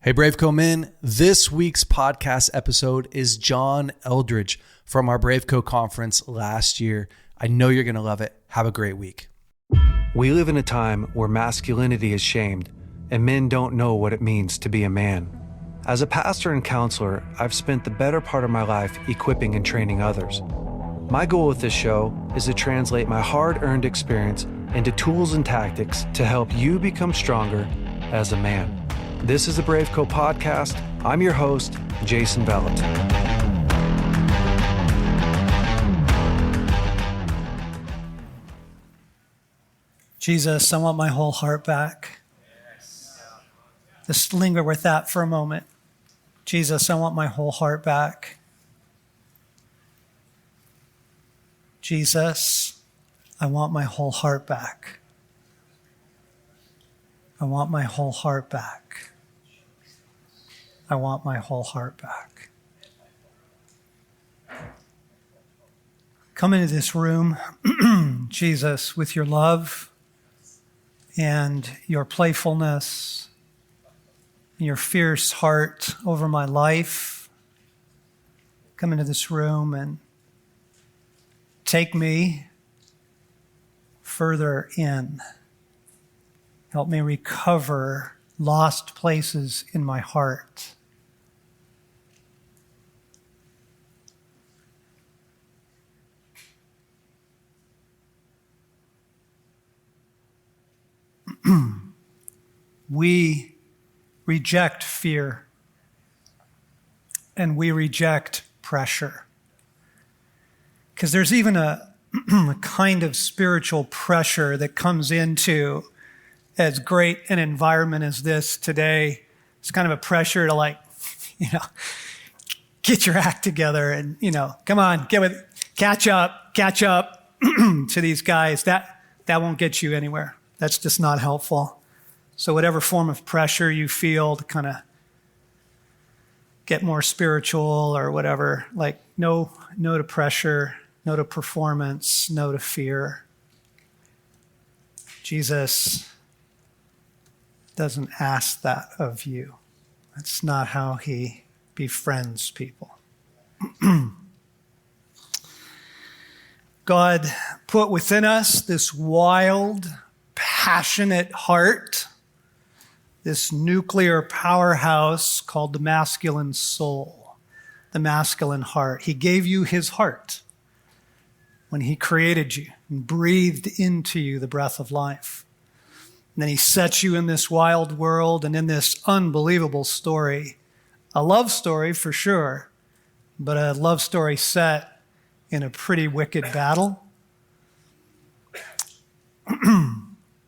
Hey, BraveCo men, this week's podcast episode is John Eldredge from our BraveCo conference last year. I know you're going to love it. Have a great week. We live in a time where masculinity is shamed and men don't know what it means to be a man. As a pastor and counselor, I've spent the better part of my life equipping and training others. My goal with this show is to translate my hard-earned experience into tools and tactics to help you become stronger as a man. This is the BraveCo podcast. I'm your host, Jason Bellet. Jesus, I want my whole heart back. Just linger with that for a moment. Jesus, I want my whole heart back. Jesus, I want my whole heart back. I want my whole heart back. I want my whole heart back. Come into this room, Jesus, with your love and your playfulness, your fierce heart over my life. Come into this room and take me further in. Help me recover lost places in my heart. We reject fear and we reject pressure. Because there's even a kind of spiritual pressure that comes into as great an environment as this today. It's kind of a pressure to get your act together and, come on, catch up to these guys. That won't get you anywhere. That's just not helpful. So whatever form of pressure you feel to kind of get more spiritual or whatever, no to pressure, no to performance, no to fear. Jesus doesn't ask that of you. That's not how he befriends people. God put within us this wild, passionate heart, this nuclear powerhouse called the masculine soul, the masculine heart. He gave you his heart when he created you and breathed into you the breath of life. And then he set you in this wild world and in this unbelievable story, a love story for sure, but a love story set in a pretty wicked battle.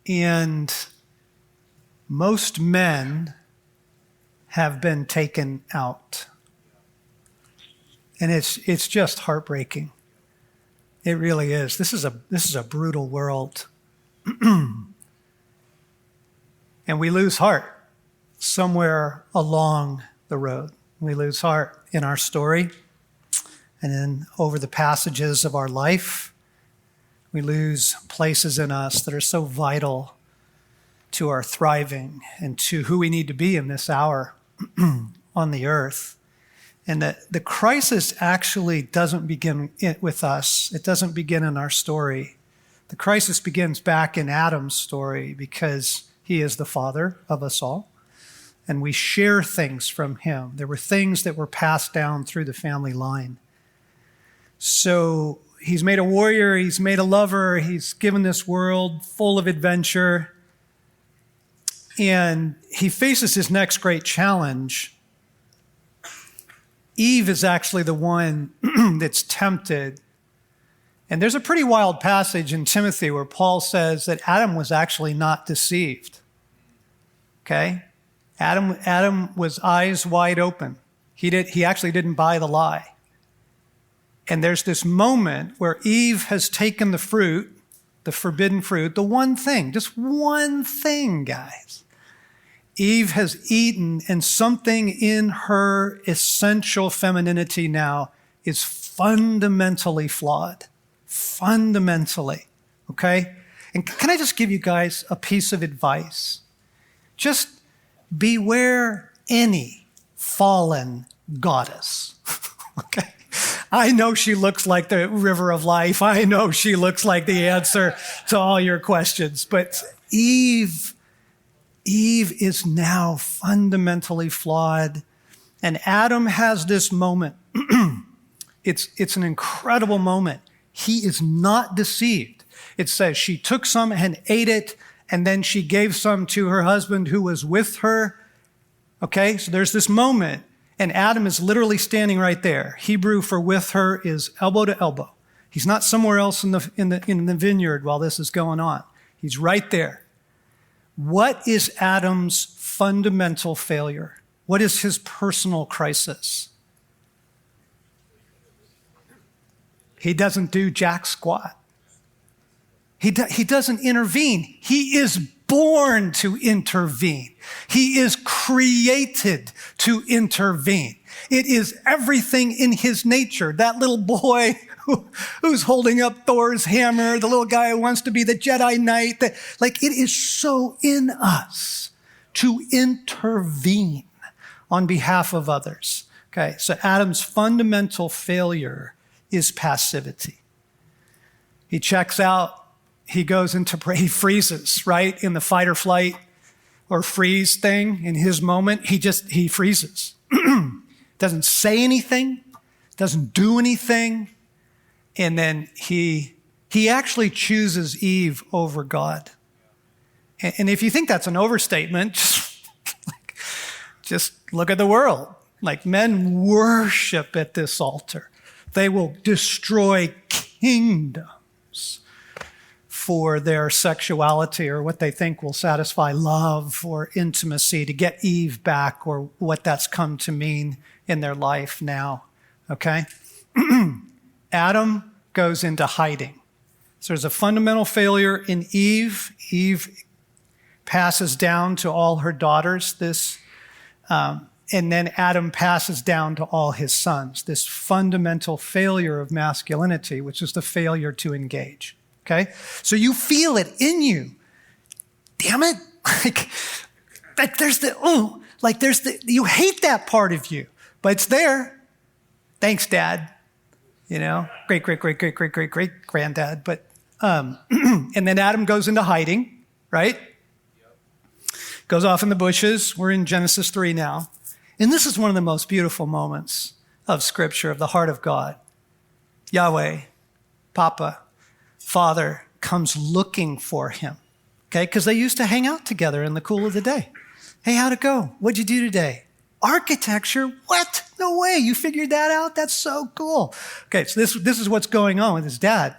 And most men have been taken out. And it's just heartbreaking. It really is. This is a brutal world. And we lose heart somewhere along the road. We lose heart in our story. And then over the passages of our life, we lose places in us that are so vital to our thriving and to who we need to be in this hour on the earth. And that the crisis actually doesn't begin with us. It doesn't begin in our story. The crisis begins back in Adam's story because he is the father of us all. And we share things from him. There were things that were passed down through the family line. So he's made a warrior, he's made a lover, he's given this world full of adventure. And he faces his next great challenge. Eve is actually the one that's tempted. And there's a pretty wild passage in Timothy where Paul says that Adam was actually not deceived. Okay? Adam was eyes wide open. He actually didn't buy the lie. And there's this moment where Eve has taken the fruit, the forbidden fruit, the one thing, just one thing, guys. Eve has eaten, and something in her essential femininity now is fundamentally flawed. Fundamentally, okay? And can I just give you guys a piece of advice? Just beware any fallen goddess. Okay? I know she looks like the river of life. I know she looks like the answer to all your questions. But Eve is now fundamentally flawed. And Adam has this moment. It's an incredible moment. He is not deceived. It says she took some and ate it, and then she gave some to her husband who was with her. Okay, so there's this moment, and Adam is literally standing right there. Hebrew for with her is elbow to elbow. He's not somewhere else in the vineyard while this is going on. He's right there. What is Adam's fundamental failure? What is his personal crisis? He doesn't do jack squat. He doesn't intervene. He is born to intervene. He is created to intervene. It is everything in his nature. That little boy who's holding up Thor's hammer, the little guy who wants to be the Jedi Knight, it is so in us to intervene on behalf of others. Okay, so Adam's fundamental failure is passivity. He checks out, he goes into, he freezes, right? In the fight or flight or freeze thing, in his moment, he freezes. Doesn't say anything, doesn't do anything, and then he actually chooses Eve over God. And if you think that's an overstatement, just look at the world. Like, men worship at this altar. They will destroy kingdoms for their sexuality or what they think will satisfy love or intimacy, to get Eve back, or what that's come to mean in their life now, okay? Adam goes into hiding. So there's a fundamental failure in Eve. Eve passes down to all her daughters this, and then Adam passes down to all his sons, this fundamental failure of masculinity, which is the failure to engage, okay? So you feel it in you. Damn it. You hate that part of you, but it's there. Thanks, Dad. Great granddad. But, and then Adam goes into hiding, right? Yep. Goes off in the bushes. We're in Genesis 3 now. And this is one of the most beautiful moments of Scripture, of the heart of God. Yahweh, Papa, Father, comes looking for him, okay? Because they used to hang out together in the cool of the day. Hey, how'd it go? What'd you do today? Architecture? What? No way. You figured that out? That's so cool. Okay, so this is what's going on with his dad.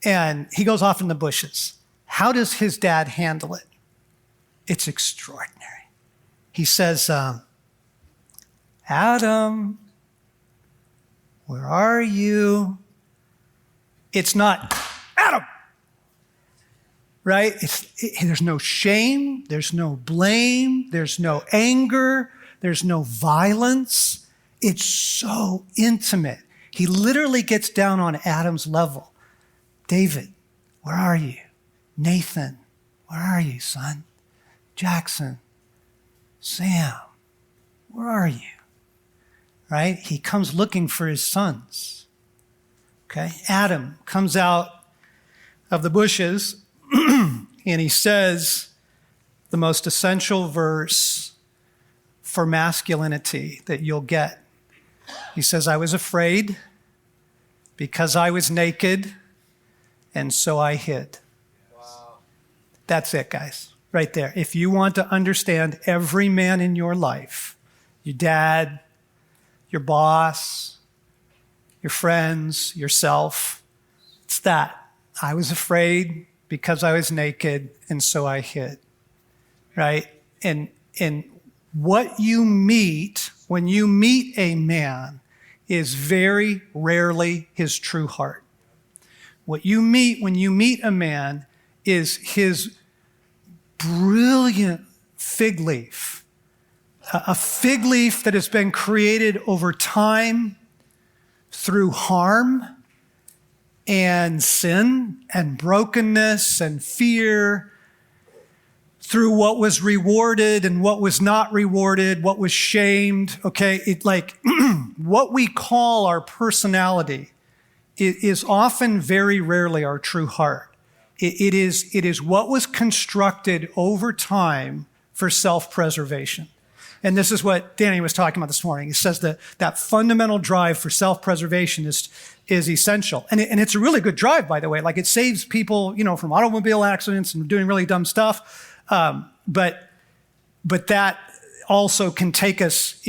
And he goes off in the bushes. How does his dad handle it? It's extraordinary. He says, Adam, where are you? It's not, Adam, right? There's no shame. There's no blame. There's no anger. There's no violence. It's so intimate. He literally gets down on Adam's level. David, where are you? Nathan, where are you, son? Jackson, Sam, where are you? Right? He comes looking for his sons. Okay? Adam comes out of the bushes and he says the most essential verse for masculinity that you'll get. He says, I was afraid because I was naked, and so I hid. Wow. That's it, guys, right there. If you want to understand every man in your life, your dad, your boss, your friends, yourself, it's that. I was afraid because I was naked, and so I hid, right? And what you meet when you meet a man is very rarely his true heart. What you meet when you meet a man is his brilliant fig leaf, a fig leaf that has been created over time through harm and sin and brokenness and fear, through what was rewarded and what was not rewarded, what was shamed, okay? What we call our personality is often very rarely our true heart. It is what was constructed over time for self-preservation. And this is what Danny was talking about this morning. He says that fundamental drive for self-preservation is essential. And it's a really good drive, by the way. Like, it saves people, from automobile accidents and doing really dumb stuff. But that also can take us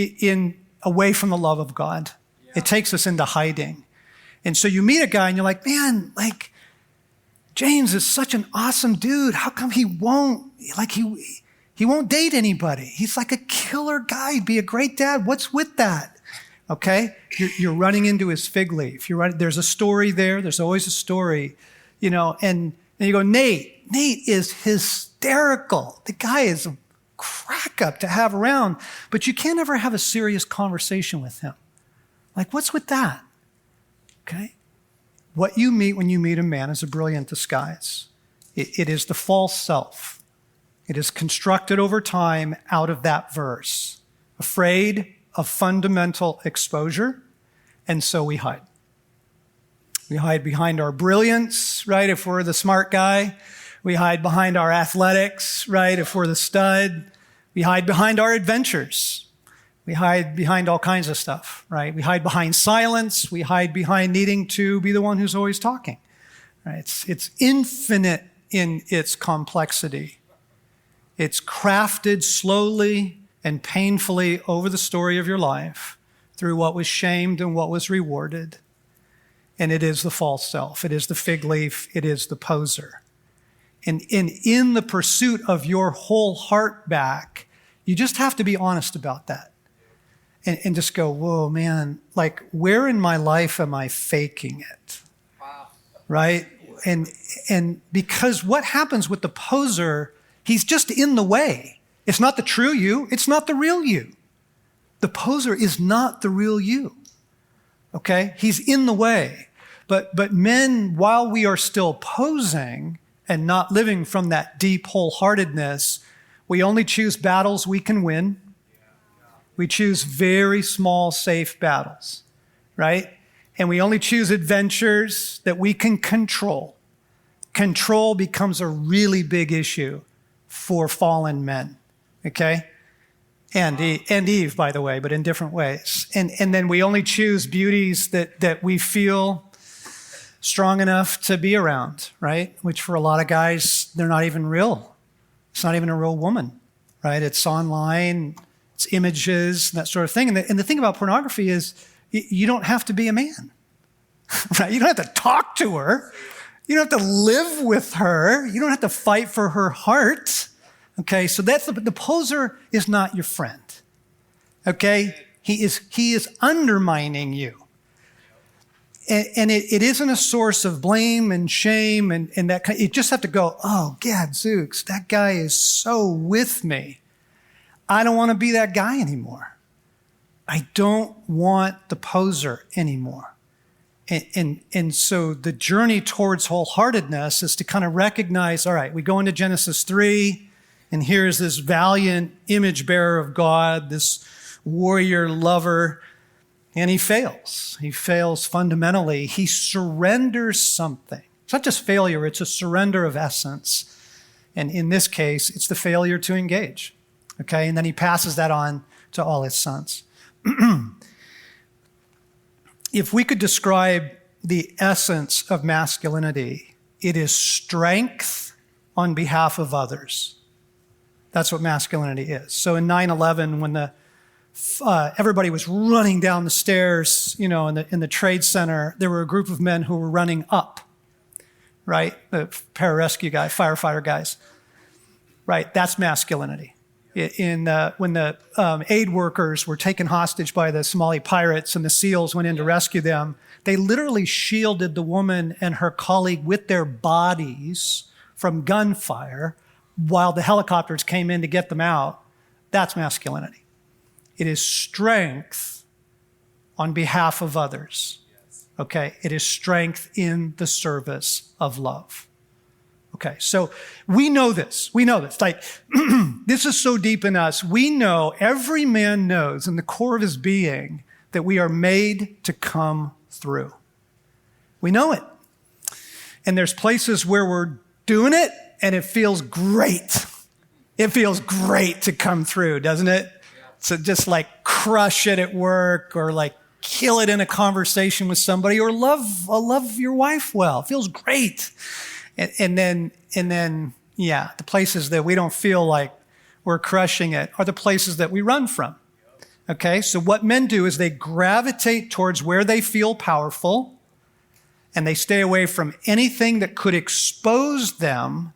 away from the love of God. Yeah. It takes us into hiding. And so you meet a guy and you're like, man, James is such an awesome dude. How come he won't date anybody? He's like a killer guy. He'd be a great dad. What's with that? Okay? You're running into his fig leaf. There's a story there. There's always a story, and you go, Nate is hysterical. The guy is a crack up to have around, but you can't ever have a serious conversation with him. What's with that? Okay? What you meet when you meet a man is a brilliant disguise. It is the false self. It is constructed over time out of that verse. Afraid of fundamental exposure, and so we hide. We hide behind our brilliance, right, if we're the smart guy. We hide behind our athletics, right, if we're the stud. We hide behind our adventures. We hide behind all kinds of stuff, right? We hide behind silence. We hide behind needing to be the one who's always talking, right? It's infinite in its complexity. It's crafted slowly and painfully over the story of your life through what was shamed and what was rewarded. And it is the false self. It is the fig leaf. It is the poser. And in the pursuit of your whole heart back, you just have to be honest about that. And just go, whoa, man, where in my life am I faking it? Wow. Right? And because what happens with the poser, he's just in the way. It's not the true you. It's not the real you. The poser is not the real you. Okay? He's in the way. But men, while we are still posing and not living from that deep wholeheartedness, we only choose battles we can win. We choose very small, safe battles, right? And we only choose adventures that we can control. Control becomes a really big issue for fallen men, okay? And Eve, by the way, but in different ways. And then we only choose beauties that we feel strong enough to be around, right? Which for a lot of guys, they're not even real. It's not even a real woman, right? It's online, it's images, that sort of thing. And the thing about pornography is you don't have to be a man, right? You don't have to talk to her. You don't have to live with her. You don't have to fight for her heart. Okay, so that's the poser is not your friend. Okay, he is undermining you. And it isn't a source of blame and shame and that kind. You just have to go, oh, gadzooks, that guy is so with me. I don't want to be that guy anymore. I don't want the poser anymore. And so the journey towards wholeheartedness is to kind of recognize, all right, we go into Genesis 3, and here's this valiant image bearer of God, this warrior lover, and he fails. He fails fundamentally. He surrenders something. It's not just failure, it's a surrender of essence. And in this case, it's the failure to engage. Okay, and then he passes that on to all his sons. If we could describe the essence of masculinity, it is strength on behalf of others. That's what masculinity is. So in 9/11, when everybody was running down the stairs, in the Trade Center, there were a group of men who were running up, right? The pararescue guy, firefighter guys, right? That's masculinity. When the aid workers were taken hostage by the Somali pirates and the SEALs went in to rescue them, they literally shielded the woman and her colleague with their bodies from gunfire while the helicopters came in to get them out. That's masculinity. It is strength on behalf of others. Okay? It is strength in the service of love. Okay, so we know this. We know this. Like, this is so deep in us. We know, every man knows in the core of his being that we are made to come through. We know it. And there's places where we're doing it and it feels great. It feels great to come through, doesn't it? Yeah. So just like crush it at work, or like kill it in a conversation with somebody, or love your wife well. It feels great. And then, the places that we don't feel like we're crushing it are the places that we run from. Okay, so what men do is they gravitate towards where they feel powerful, and they stay away from anything that could expose them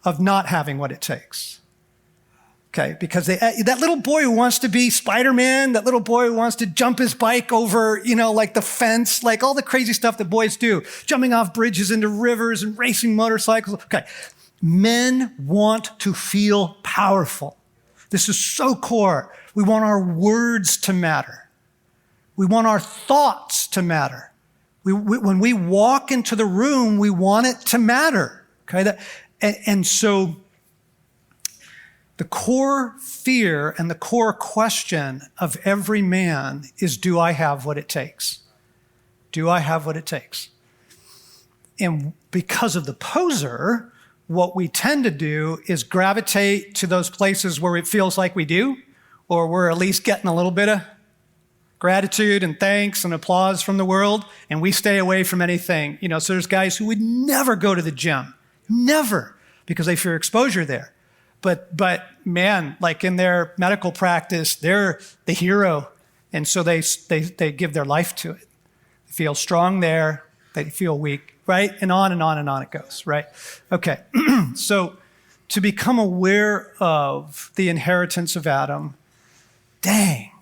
of not having what it takes. Okay, because that little boy who wants to be Spider-Man, that little boy who wants to jump his bike over, like the fence, like all the crazy stuff that boys do, jumping off bridges into rivers and racing motorcycles. Okay, men want to feel powerful. This is so core. We want our words to matter. We want our thoughts to matter. When we walk into the room, we want it to matter. Okay, and so the core fear and the core question of every man is, do I have what it takes? Do I have what it takes? And because of the poser, what we tend to do is gravitate to those places where it feels like we do, or we're at least getting a little bit of gratitude and thanks and applause from the world, and we stay away from anything. So there's guys who would never go to the gym, never, because they fear exposure there. But man, like in their medical practice, they're the hero, and so they give their life to it. They feel strong there, they feel weak, right? And on and on and on it goes, right? Okay, so to become aware of the inheritance of Adam, dang,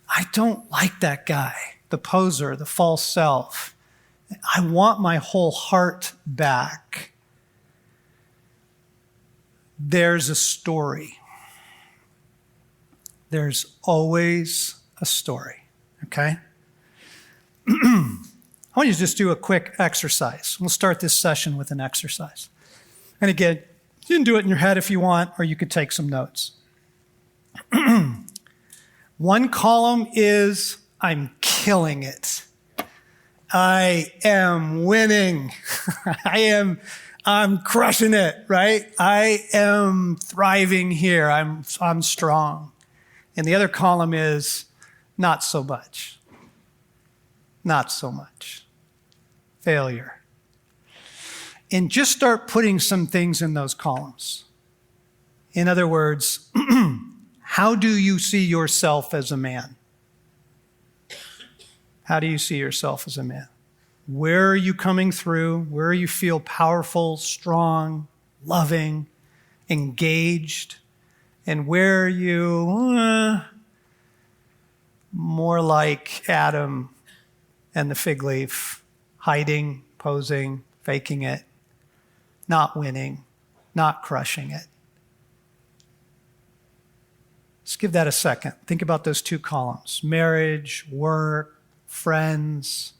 I don't like that guy, the poser, the false self. I want my whole heart back. There's a story. There's always a story, okay? I want you to just do a quick exercise. We'll start this session with an exercise. And again, you can do it in your head if you want, or you could take some notes. One column is, I'm killing it. I am winning. I'm crushing it, right? I am thriving here. I'm strong. And the other column is, not so much. Not so much. Failure. And just start putting some things in those columns. In other words, how do you see yourself as a man? How do you see yourself as a man? Where are you coming through? Where you feel powerful, strong, loving, engaged? And where are you more like Adam and the fig leaf, hiding, posing, faking it, not winning, not crushing it? Let's give that a second. Think about those two columns: marriage, work, friends,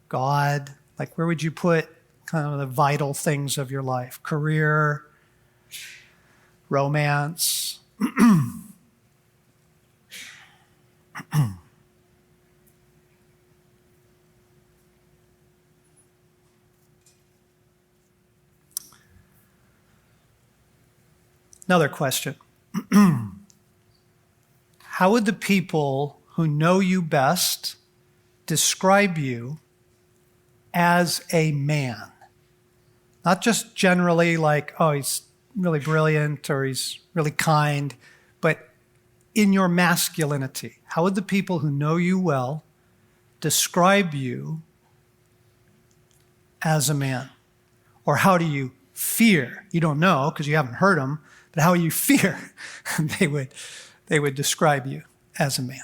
God. Like, where would you put kind of the vital things of your life? Career, romance. Another question. How would the people who know you best describe you as a man? Not just generally like, oh, he's really brilliant or he's really kind, but in your masculinity. How would the people who know you well describe you as a man? Or how do you fear? You don't know because you haven't heard them, but how you fear they would describe you as a man.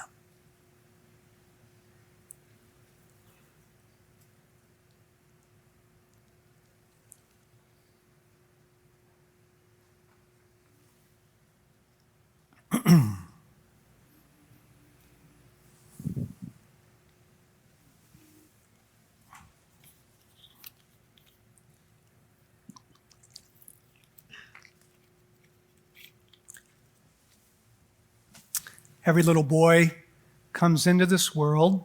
Every little boy comes into this world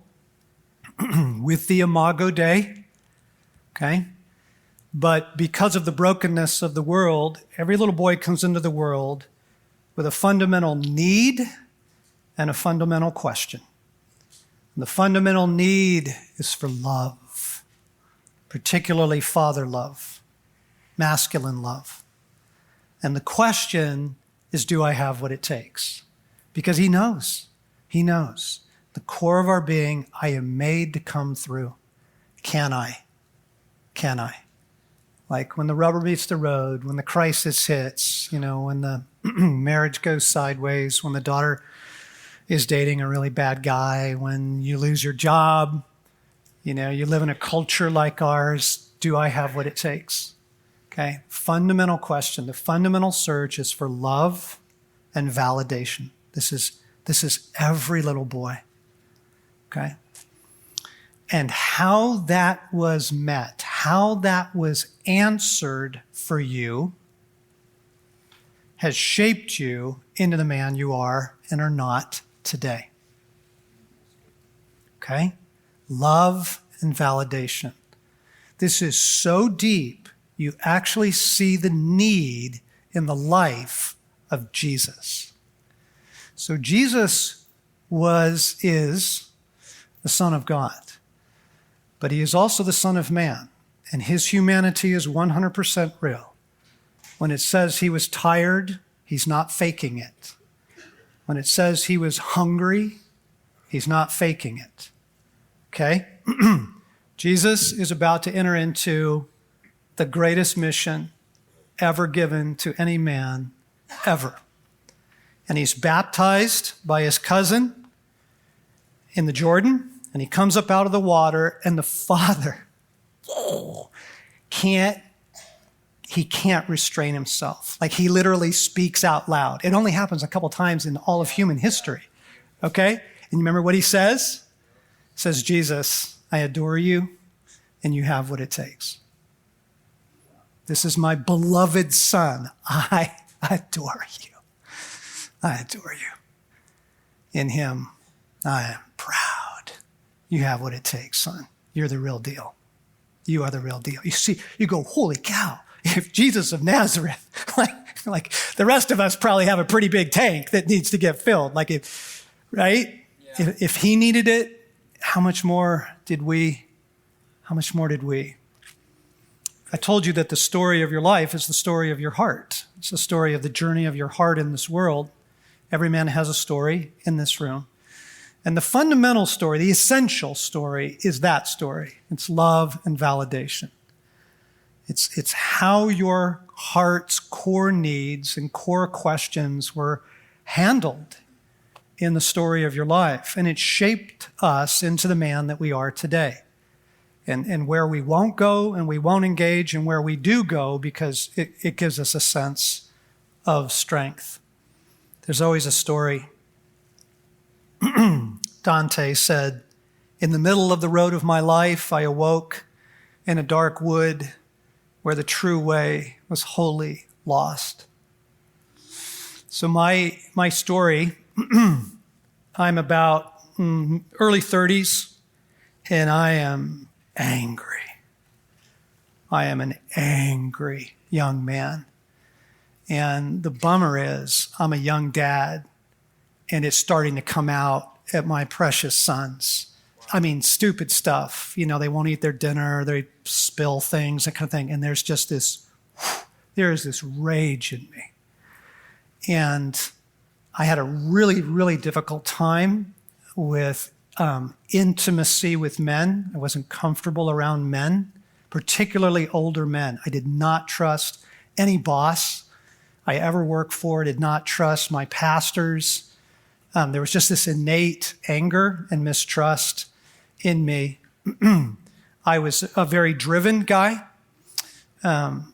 with the Imago Dei, okay? But because of the brokenness of the world, every little boy comes into the world with a fundamental need and a fundamental question. And the fundamental need is for love, particularly father love, masculine love. And the question is, do I have what it takes? Because he knows. The core of our being, I am made to come through. Can I? Like when the rubber meets the road, when the crisis hits, when the marriage goes sideways, when the daughter is dating a really bad guy, when you lose your job, you live in a culture like ours, do I have what it takes? Okay, fundamental question. The fundamental search is for love and validation. This is every little boy. Okay? And how that was met, how that was answered for you has shaped you into the man you are and are not today. Okay? Love and validation. This is so deep, you actually see the need in the life of Jesus. So Jesus is the Son of God, but he is also the Son of Man, and his humanity is 100% real. When it says he was tired, he's not faking it. When it says he was hungry, he's not faking it. Okay? Jesus is about to enter into the greatest mission ever given to any man, ever. And he's baptized by his cousin in the Jordan, and he comes up out of the water, and the Father can't restrain himself. Like he literally speaks out loud. It only happens a couple times in all of human history, okay? And you remember what he says? He says, Jesus, I adore you, and you have what it takes. This is my beloved Son. I adore you. I adore you. In him, I am proud. You have what it takes, son. You're the real deal. You are the real deal. You see, you go, holy cow, if Jesus of Nazareth, like the rest of us probably have a pretty big tank that needs to get filled. Right? Yeah. If he needed it, how much more did we? I told you that the story of your life is the story of your heart. It's the story of the journey of your heart in this world. Every man has a story in this room. And the fundamental story, the essential story, is that story. It's love and validation. It's how your heart's core needs and core questions were handled in the story of your life. And it shaped us into the man that we are today. And where we won't go and we won't engage, and where we do go, because it gives us a sense of strength. There's always a story. Dante said, in the middle of the road of my life, I awoke in a dark wood where the true way was wholly lost. So my story, I'm about early 30s, and I am angry. I am an angry young man. And the bummer is I'm a young dad, and it's starting to come out at my precious sons. I mean, stupid stuff. They won't eat their dinner, they spill things, that kind of thing. And there's just there is this rage in me. And I had a really, really difficult time with intimacy with men. I wasn't comfortable around men, particularly older men. I did not trust any boss I ever worked for, did not trust my pastors. There was just this innate anger and mistrust in me. I was a very driven guy.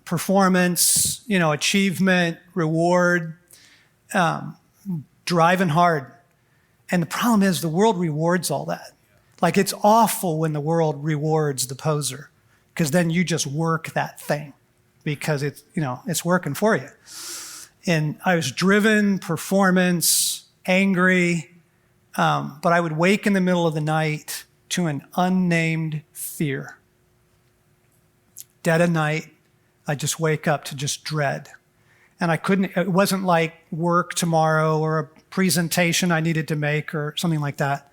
Performance, achievement, reward, driving hard. And the problem is the world rewards all that. Like, it's awful when the world rewards the poser, because then you just work that thing because it's working for you. And I was driven, performance, angry, But I would wake in the middle of the night to an unnamed fear. Dead of night, I'd just wake up to just dread. And it wasn't like work tomorrow or a presentation I needed to make or something like that.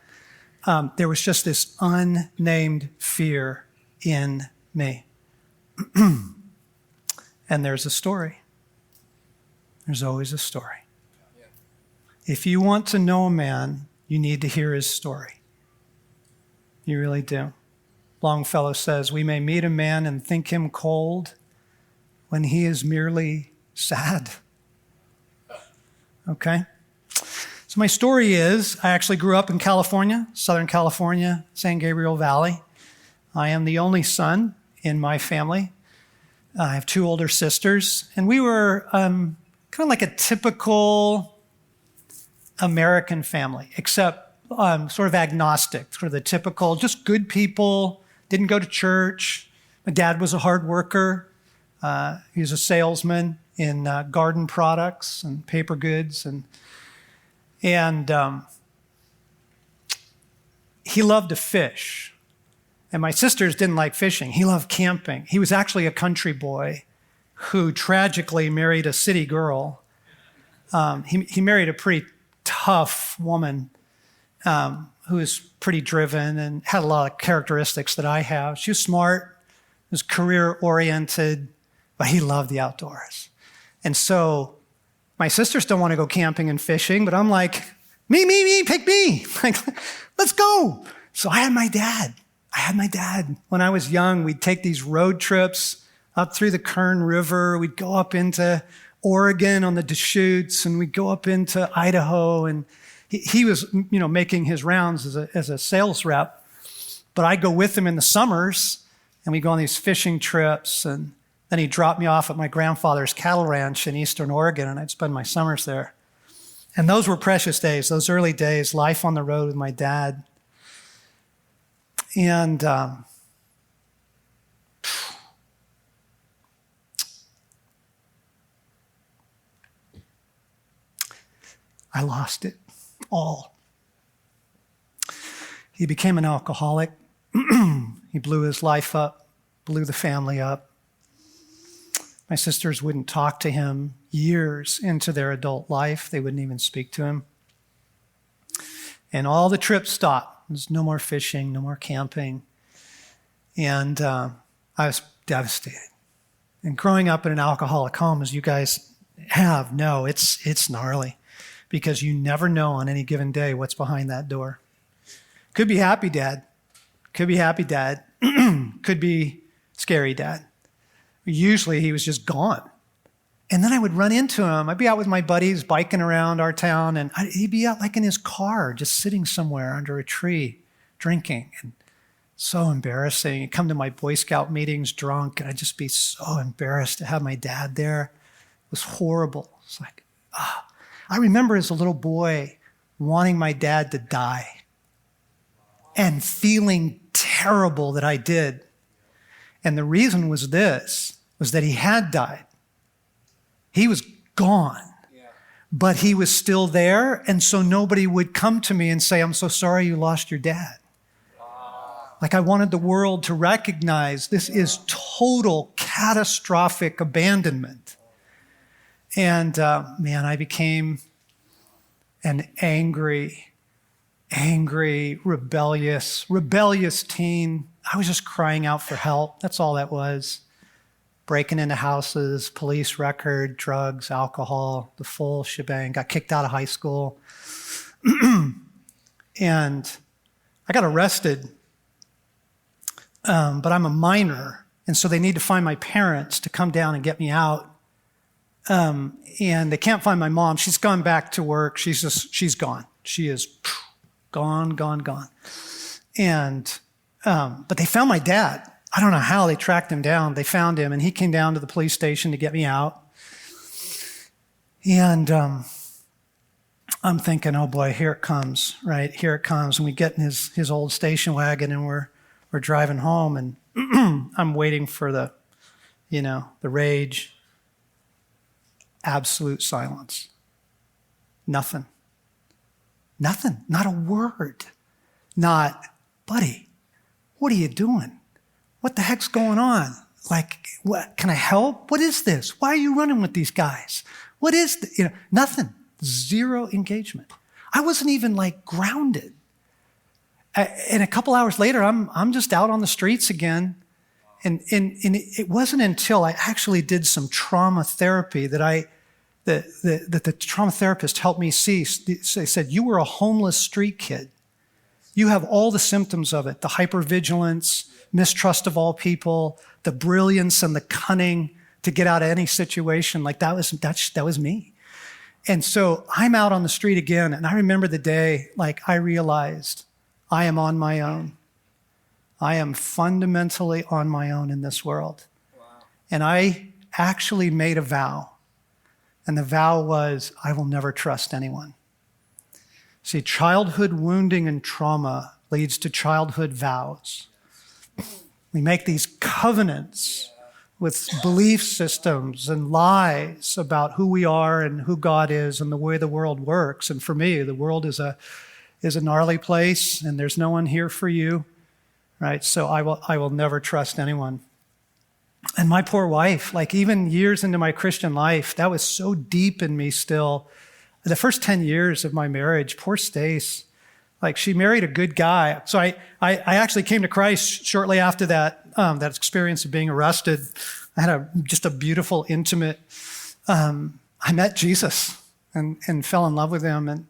There was just this unnamed fear in me. And there's a story. There's always a story. If you want to know a man, you need to hear his story. You really do. Longfellow says, we may meet a man and think him cold when he is merely sad. Okay? So my story is, I actually grew up in California, Southern California, San Gabriel Valley. I am the only son in my family. I have 2 older sisters, and we were kind of like a typical American family, except sort of agnostic, sort of the typical, just good people, didn't go to church. My dad was a hard worker. He was a salesman in garden products and paper goods, and he loved to fish. And my sisters didn't like fishing. He loved camping. He was actually a country boy who tragically married a city girl. He married a pretty tough woman who was pretty driven and had a lot of characteristics that I have. She was smart, was career-oriented, but he loved the outdoors. And so my sisters don't want to go camping and fishing, but I'm like, me, pick me. Like, let's go. So I had my dad. When I was young, we'd take these road trips up through the Kern River. We'd go up into Oregon on the Deschutes, and we'd go up into Idaho. And he was, making his rounds as a sales rep. But I'd go with him in the summers, and we'd go on these fishing trips. And then he'd drop me off at my grandfather's cattle ranch in eastern Oregon, and I'd spend my summers there. And those were precious days, those early days, life on the road with my dad. And I lost it all. He became an alcoholic. He blew his life up, blew the family up. My sisters wouldn't talk to him years into their adult life. They wouldn't even speak to him. And all the trips stopped. There's no more fishing, no more camping. And I was devastated. And growing up in an alcoholic home, as you guys know, it's gnarly, because you never know on any given day what's behind that door. Could be happy dad. Could be happy dad. Could be scary dad. Usually he was just gone. And then I would run into him. I'd be out with my buddies biking around our town, and he'd be out like in his car, just sitting somewhere under a tree, drinking. And so embarrassing. He'd come to my Boy Scout meetings drunk, and I'd just be so embarrassed to have my dad there. It was horrible. It's like, I remember as a little boy wanting my dad to die and feeling terrible that I did. And the reason was that he had died. He was gone, but he was still there, and so nobody would come to me and say, I'm so sorry you lost your dad. Like, I wanted the world to recognize this is total catastrophic abandonment. And I became an angry, rebellious teen. I was just crying out for help. That's all that was. Breaking into houses, police record, drugs, alcohol, the full shebang. Got kicked out of high school. And I got arrested, but I'm a minor, and so they need to find my parents to come down and get me out. And they can't find my mom. She's gone back to work. She's gone. She is gone. And but they found my dad. I don't know how they tracked him down. They found him, and he came down to the police station to get me out. And I'm thinking, oh boy, here it comes, right? Here it comes. And we get in his old station wagon, and we're driving home, and I'm waiting for the rage. Absolute silence. Nothing. Nothing, not a word. Not, buddy, what are you doing? What the heck's going on? Like, what, can I help? What is this? Why are you running with these guys? What is this? Nothing. Zero engagement. I wasn't even like grounded. And a couple hours later, I'm just out on the streets again. And it wasn't until I actually did some trauma therapy that the trauma therapist helped me see. They said, you were a homeless street kid. You have all the symptoms of it, the hypervigilance, mistrust of all people, the brilliance and the cunning to get out of any situation. Like that was me. And so I'm out on the street again, and I remember the day, like I realized I am on my own. I am fundamentally on my own in this world. Wow. And I actually made a vow. And the vow was, I will never trust anyone. See, childhood wounding and trauma leads to childhood vows. We make these covenants with belief systems and lies about who we are and who God is and the way the world works. And for me, the world is a gnarly place, and there's no one here for you, right? So I will never trust anyone. And my poor wife, like even years into my Christian life, that was so deep in me still. The first 10 years of my marriage, poor Stace, like she married a good guy. So I actually came to Christ shortly after that experience of being arrested. I had just a beautiful, intimate, I met Jesus and fell in love with him.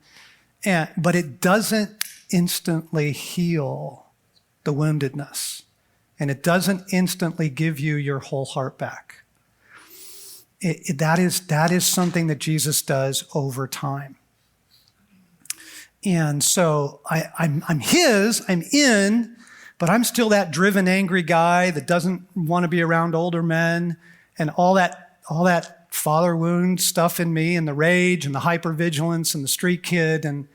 But it doesn't instantly heal the woundedness. And it doesn't instantly give you your whole heart back. That is something that Jesus does over time. And so I'm in, but I'm still that driven, angry guy that doesn't want to be around older men, and all that father wound stuff in me, and the rage and the hypervigilance and the street kid and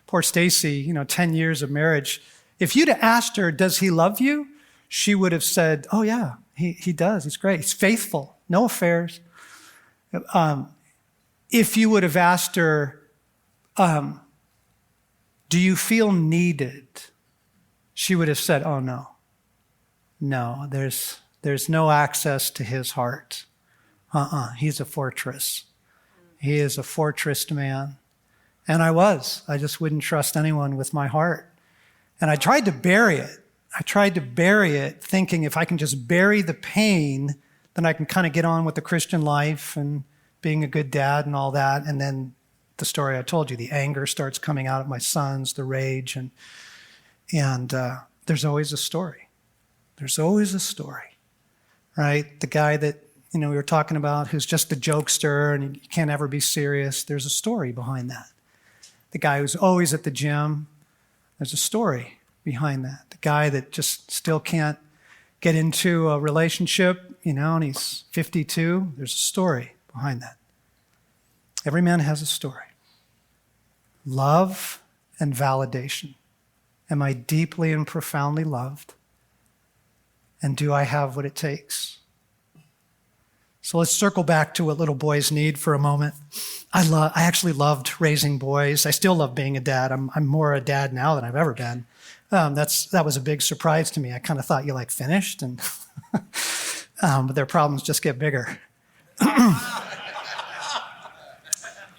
poor Stacy, 10 years of marriage. If you'd have asked her, does he love you? She would have said, oh yeah, he does. He's great. He's faithful. No affairs. If you would have asked her, do you feel needed? She would have said, oh no. No, there's no access to his heart. He's a fortress. He is a fortressed man. And I just wouldn't trust anyone with my heart. And I tried to bury it. Thinking if I can just bury the pain, then I can kind of get on with the Christian life and being a good dad and all that. And then the story I told you, the anger starts coming out of my sons, the rage, and there's always a story. There's always a story, right? The guy that we were talking about who's just a jokester and he can't ever be serious. There's a story behind that. The guy who's always at the gym, there's a story behind that. The guy that just still can't get into a relationship, and he's 52, there's a story behind that. Every man has a story. Love and validation. Am I deeply and profoundly loved? And do I have what it takes? So let's circle back to what little boys need for a moment. I actually loved raising boys. I still love being a dad. I'm more a dad now than I've ever been. That was a big surprise to me. I kind of thought you finished, and but their problems just get bigger.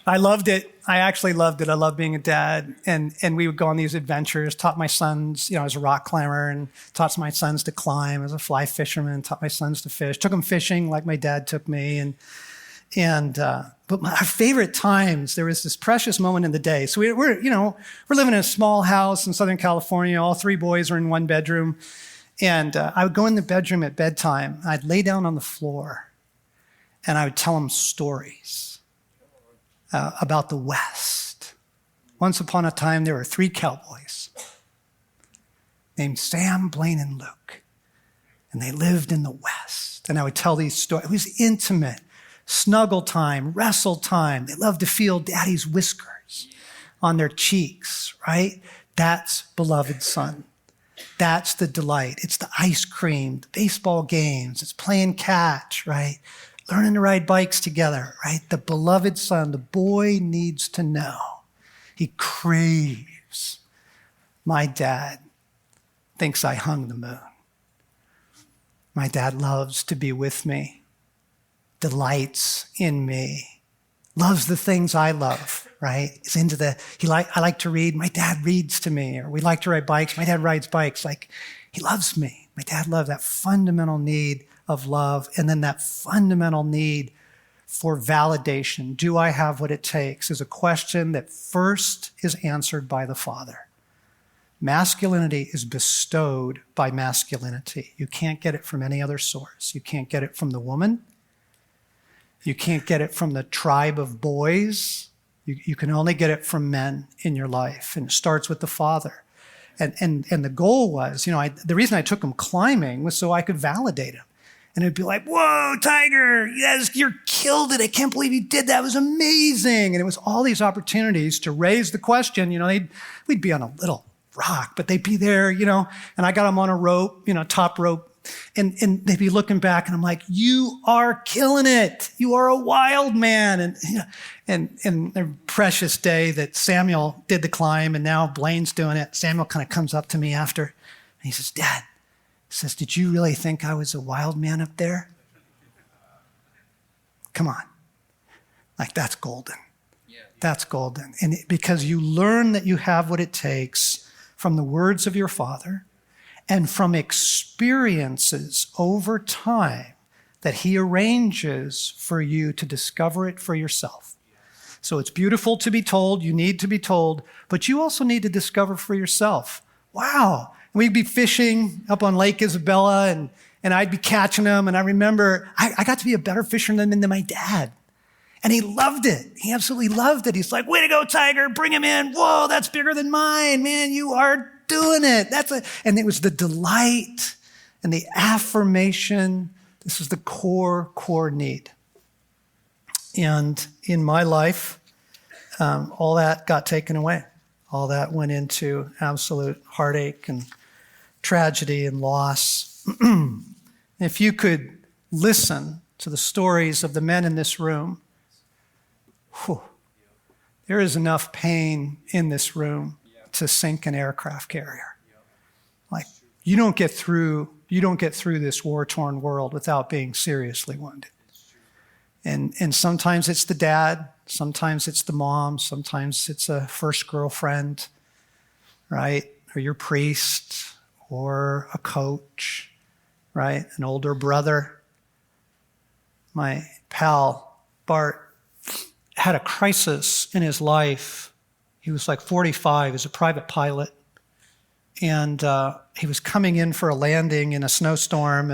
I loved it. I actually loved it. I loved being a dad. And we would go on these adventures, taught my sons, I was a rock climber, and taught my sons to climb. I was a fly fisherman, taught my sons to fish, took them fishing like my dad took me. But our favorite times, there was this precious moment in the day. So we're living in a small house in Southern California. All three boys are in one bedroom. And I would go in the bedroom at bedtime. I'd lay down on the floor and I would tell them stories about the West. Once upon a time, there were three cowboys named Sam, Blaine, and Luke. And they lived in the West. And I would tell these stories. It was intimate. Snuggle time, wrestle time. They loved to feel daddy's whiskers on their cheeks, right? That's beloved son. That's the delight. It's the ice cream, the baseball games. It's playing catch, right? Learning to ride bikes together, right? The beloved son, the boy needs to know He craves. My dad thinks I hung the moon. My dad loves to be with me, delights in me, loves the things I love, right? He's into I like to read, my dad reads to me, or we like to ride bikes, my dad rides bikes. Like, he loves me. My dad loves that fundamental need of love, and then that fundamental need for validation. Do I have what it takes? Is a question that first is answered by the Father. Masculinity is bestowed by masculinity. You can't get it from any other source. You can't get it from the woman. You can't get it from the tribe of boys. You can only get it from men in your life. And it starts with the Father. And the goal was, the reason I took him climbing was so I could validate him. And it'd be like, whoa, Tiger, yes, you killed it. I can't believe you did that. It was amazing. And it was all these opportunities to raise the question. We'd be on a little rock, but they'd be there, and I got them on a rope, top rope. And they'd be looking back and I'm like, you are killing it. You are a wild man. And the precious day that Samuel did the climb and now Blaine's doing it, Samuel kind of comes up to me after and he says, Dad, did you really think I was a wild man up there? Come on. Like, that's golden. That's golden. And because you learn that you have what it takes from the words of your Father and from experiences over time that he arranges for you to discover it for yourself. So it's beautiful to be told, you need to be told, but you also need to discover for yourself. Wow. We'd be fishing up on Lake Isabella and I'd be catching them. And I remember I got to be a better fisherman than my dad. And he loved it. He absolutely loved it. He's like, way to go, Tiger. Bring him in. Whoa, that's bigger than mine. Man, you are doing it. And it was the delight and the affirmation. This is the core need. And in my life, all that got taken away. All that went into absolute heartache and tragedy and loss. If you could listen to the stories of the men in this room, there is enough pain in this room to sink an aircraft carrier. Like, you don't get through this war-torn world without being seriously wounded. And sometimes it's the dad, sometimes it's the mom, sometimes it's a first girlfriend, right? Or your priest, or a coach, right? An older brother. My pal, Bart, had a crisis in his life. He was like 45, he's a private pilot. And he was coming in for a landing in a snowstorm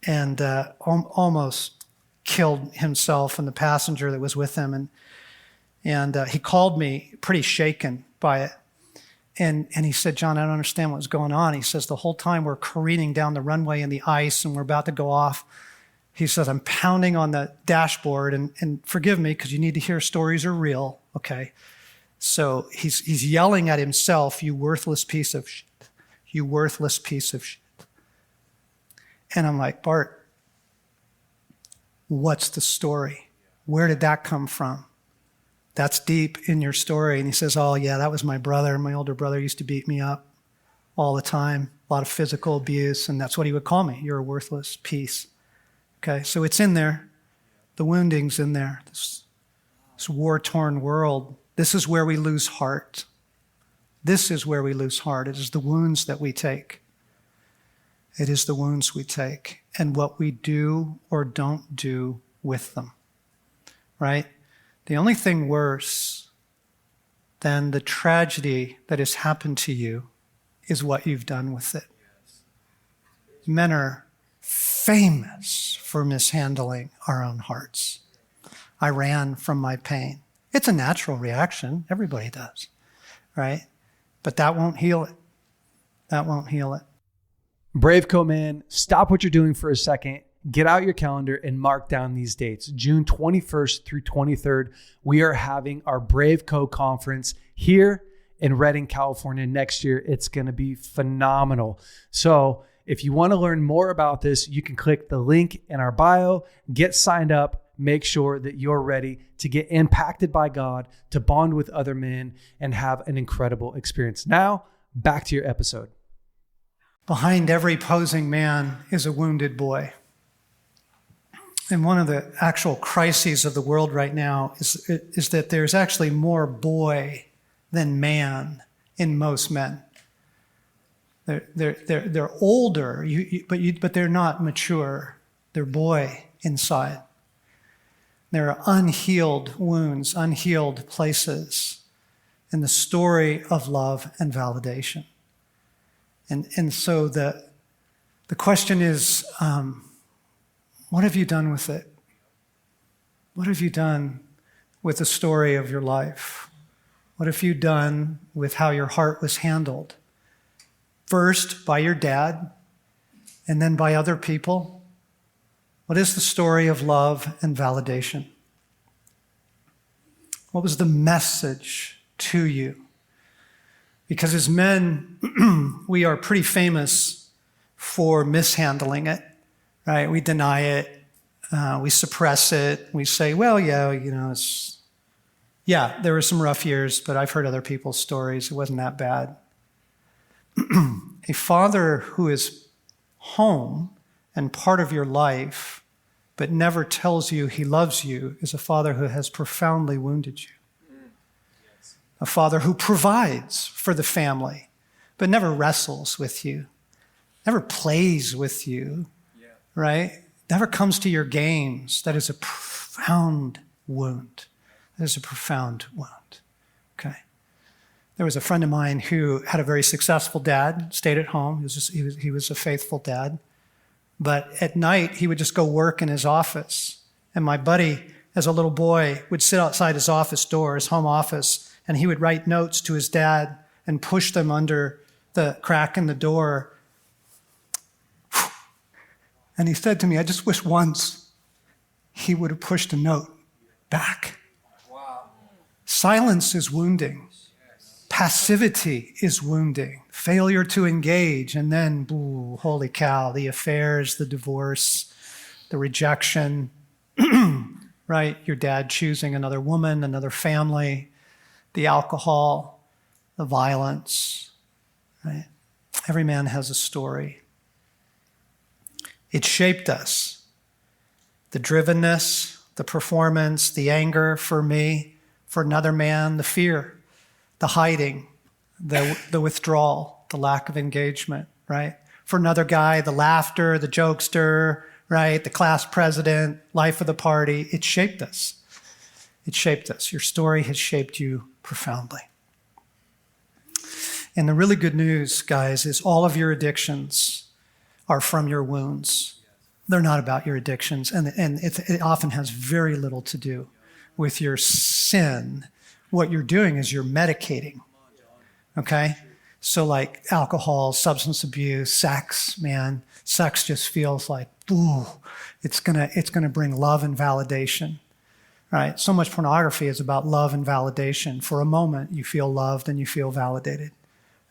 and almost killed himself and the passenger that was with him. And he called me pretty shaken by it. And he said, John, I don't understand what was going on. He says, the whole time we're careening down the runway in the ice and we're about to go off, he says, I'm pounding on the dashboard, and forgive me because you need to hear stories are real, okay? So he's yelling at himself, you worthless piece of shit. You worthless piece of shit. And I'm like, Bart, what's the story? Where did that come from? That's deep in your story. And he says, oh yeah, that was my brother. My older brother used to beat me up all the time, a lot of physical abuse, and that's what he would call me. You're a worthless piece. Okay, so it's in there. The wounding's in there. This war-torn world. This is where we lose heart. This is where we lose heart. It is the wounds that we take. It is the wounds we take and what we do or don't do with them, right? The only thing worse than the tragedy that has happened to you is what you've done with it. Men are famous for mishandling our own hearts. I ran from my pain. It's a natural reaction. Everybody does, right? But that won't heal it. That won't heal it. BraveCo, man, stop what you're doing for a second. Get out your calendar and mark down these dates. June 21st through 23rd, we are having our BraveCo conference here in Redding, California next year. It's going to be phenomenal. So if you want to learn more about this, you can click the link in our bio, get signed up, make sure that you're ready to get impacted by God, to bond with other men, and have an incredible experience. Now, back to your episode. Behind every posing man is a wounded boy. And one of the actual crises of the world right now is that there's actually more boy than man in most men. They're older, but they're not mature. They're boy inside. There are unhealed wounds, unhealed places in the story of love and validation. And so the question is, what have you done with it? What have you done with the story of your life? What have you done with how your heart was handled? First by your dad, and then by other people. What is the story of love and validation? What was the message to you? Because as men, we are pretty famous for mishandling it, right? We deny it, we suppress it, we say, well, there were some rough years, but I've heard other people's stories, it wasn't that bad. A father who is home and part of your life, but never tells you he loves you, is a father who has profoundly wounded you. A father who provides for the family, but never wrestles with you, never plays with you, right? Never comes to your games. That is a profound wound. That is a profound wound, okay? There was a friend of mine who had a very successful dad, stayed at home. He was a faithful dad. But at night, he would just go work in his office. And my buddy, as a little boy, would sit outside his office door, his home office, and he would write notes to his dad and push them under the crack in the door. And he said to me, I just wish once he would have pushed a note back. Wow. Silence is wounding. Passivity is wounding. Failure to engage, and then, holy cow, the affairs, the divorce, the rejection, right? Your dad choosing another woman, another family, the alcohol, the violence, right? Every man has a story. It shaped us. The drivenness, the performance, the anger for me, for another man, the fear, the hiding, the withdrawal, the lack of engagement, right? For another guy, the laughter, the jokester, right? The class president, life of the party. It shaped us. It shaped us. Your story has shaped you profoundly. And the really good news, guys, is all of your addictions are from your wounds. They're not about your addictions, and it often has very little to do with your sin. What you're doing is you're medicating, okay? So like alcohol, substance abuse, sex, man, sex just feels like, ooh, it's gonna bring love and validation, right? So much pornography is about love and validation. For a moment, you feel loved and you feel validated,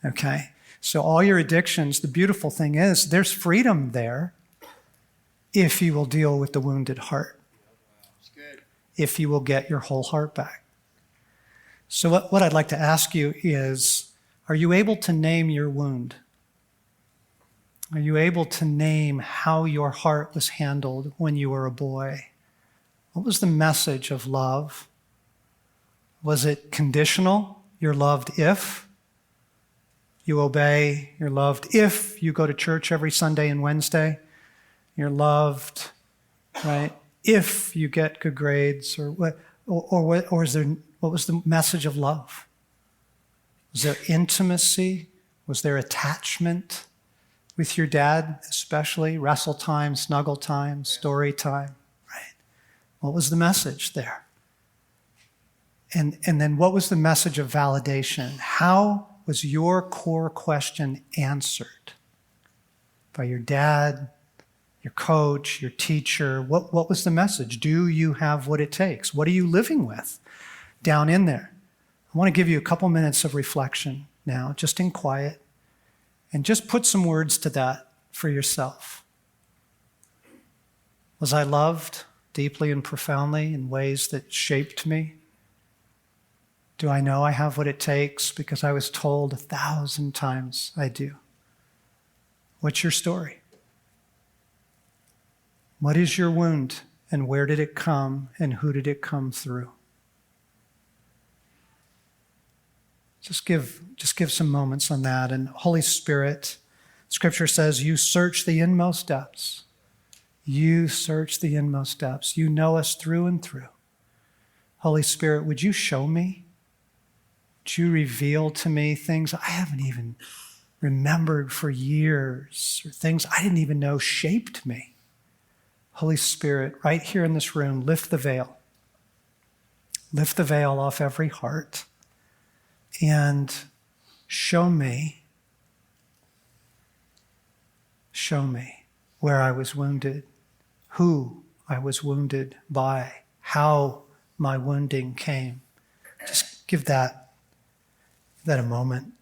okay? So all your addictions, the beautiful thing is there's freedom there if you will deal with the wounded heart, if you will get your whole heart back. So what I'd like to ask you is, are you able to name your wound? Are you able to name how your heart was handled when you were a boy? What was the message of love? Was it conditional? You're loved if you obey. You're loved if you go to church every Sunday and Wednesday. You're loved, right? If you get good grades, or is there? What was the message of love? Was there intimacy? Was there attachment with your dad, especially? Wrestle time, snuggle time, story time, right? What was the message there? And then what was the message of validation? How was your core question answered? By your dad, your coach, your teacher? What was the message? Do you have what it takes? What are you living with down in there? I want to give you a couple minutes of reflection now, just in quiet, and just put some words to that for yourself. Was I loved? deeply and profoundly in ways that shaped me? Do I know I have what it takes because I was told 1,000 times I do? What's your story? What is your wound, and where did it come, and who did it come through? Just give some moments on that. And Holy Spirit, Scripture says, you search the inmost depths. You search the inmost depths. You know us through and through. Holy Spirit, would you show me? Would you reveal to me things I haven't even remembered for years, or things I didn't even know shaped me? Holy Spirit, right here in this room, lift the veil. Lift the veil off every heart and show me where I was wounded, who I was wounded by, how my wounding came. Just give that a moment.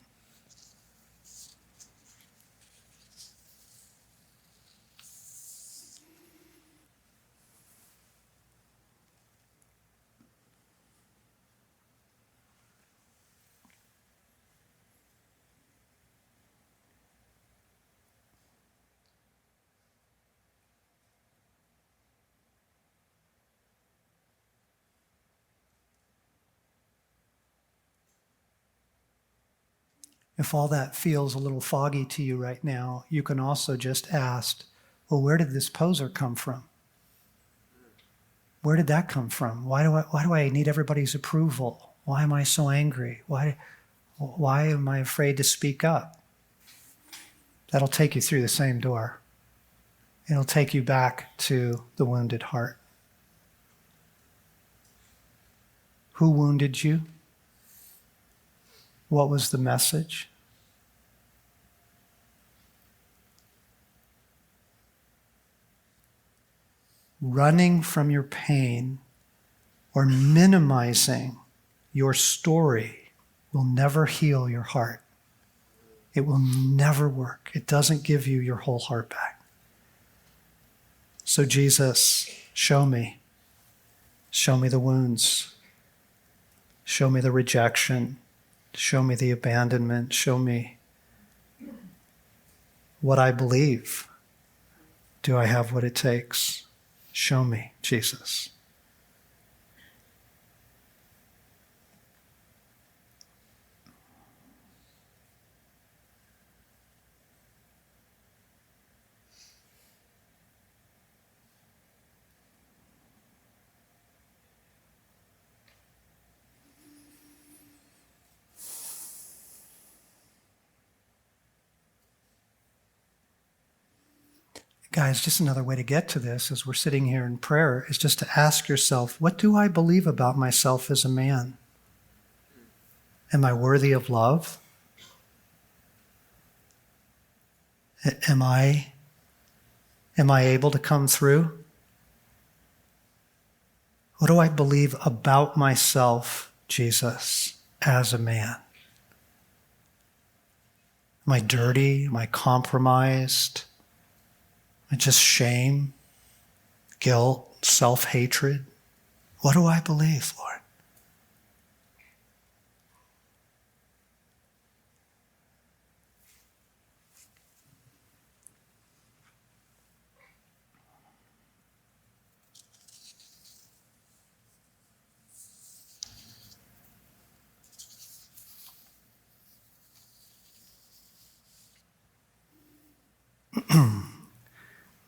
If all that feels a little foggy to you right now, you can also just ask, well, where did this poser come from? Where did that come from? Why do I need everybody's approval? Why am I so angry? Why am I afraid to speak up? That'll take you through the same door. It'll take you back to the wounded heart. Who wounded you? What was the message? Running from your pain or minimizing your story will never heal your heart. It will never work. It doesn't give you your whole heart back. So Jesus, show me. Show me the wounds. Show me the rejection. Show me the abandonment. Show me what I believe. Do I have what it takes? Show me, Jesus. Guys, just another way to get to this as we're sitting here in prayer is just to ask yourself, what do I believe about myself as a man? Am I worthy of love? Am I able to come through? What do I believe about myself, Jesus, as a man? Am I dirty? Am I compromised? Just shame, guilt, self-hatred. What do I believe, Lord?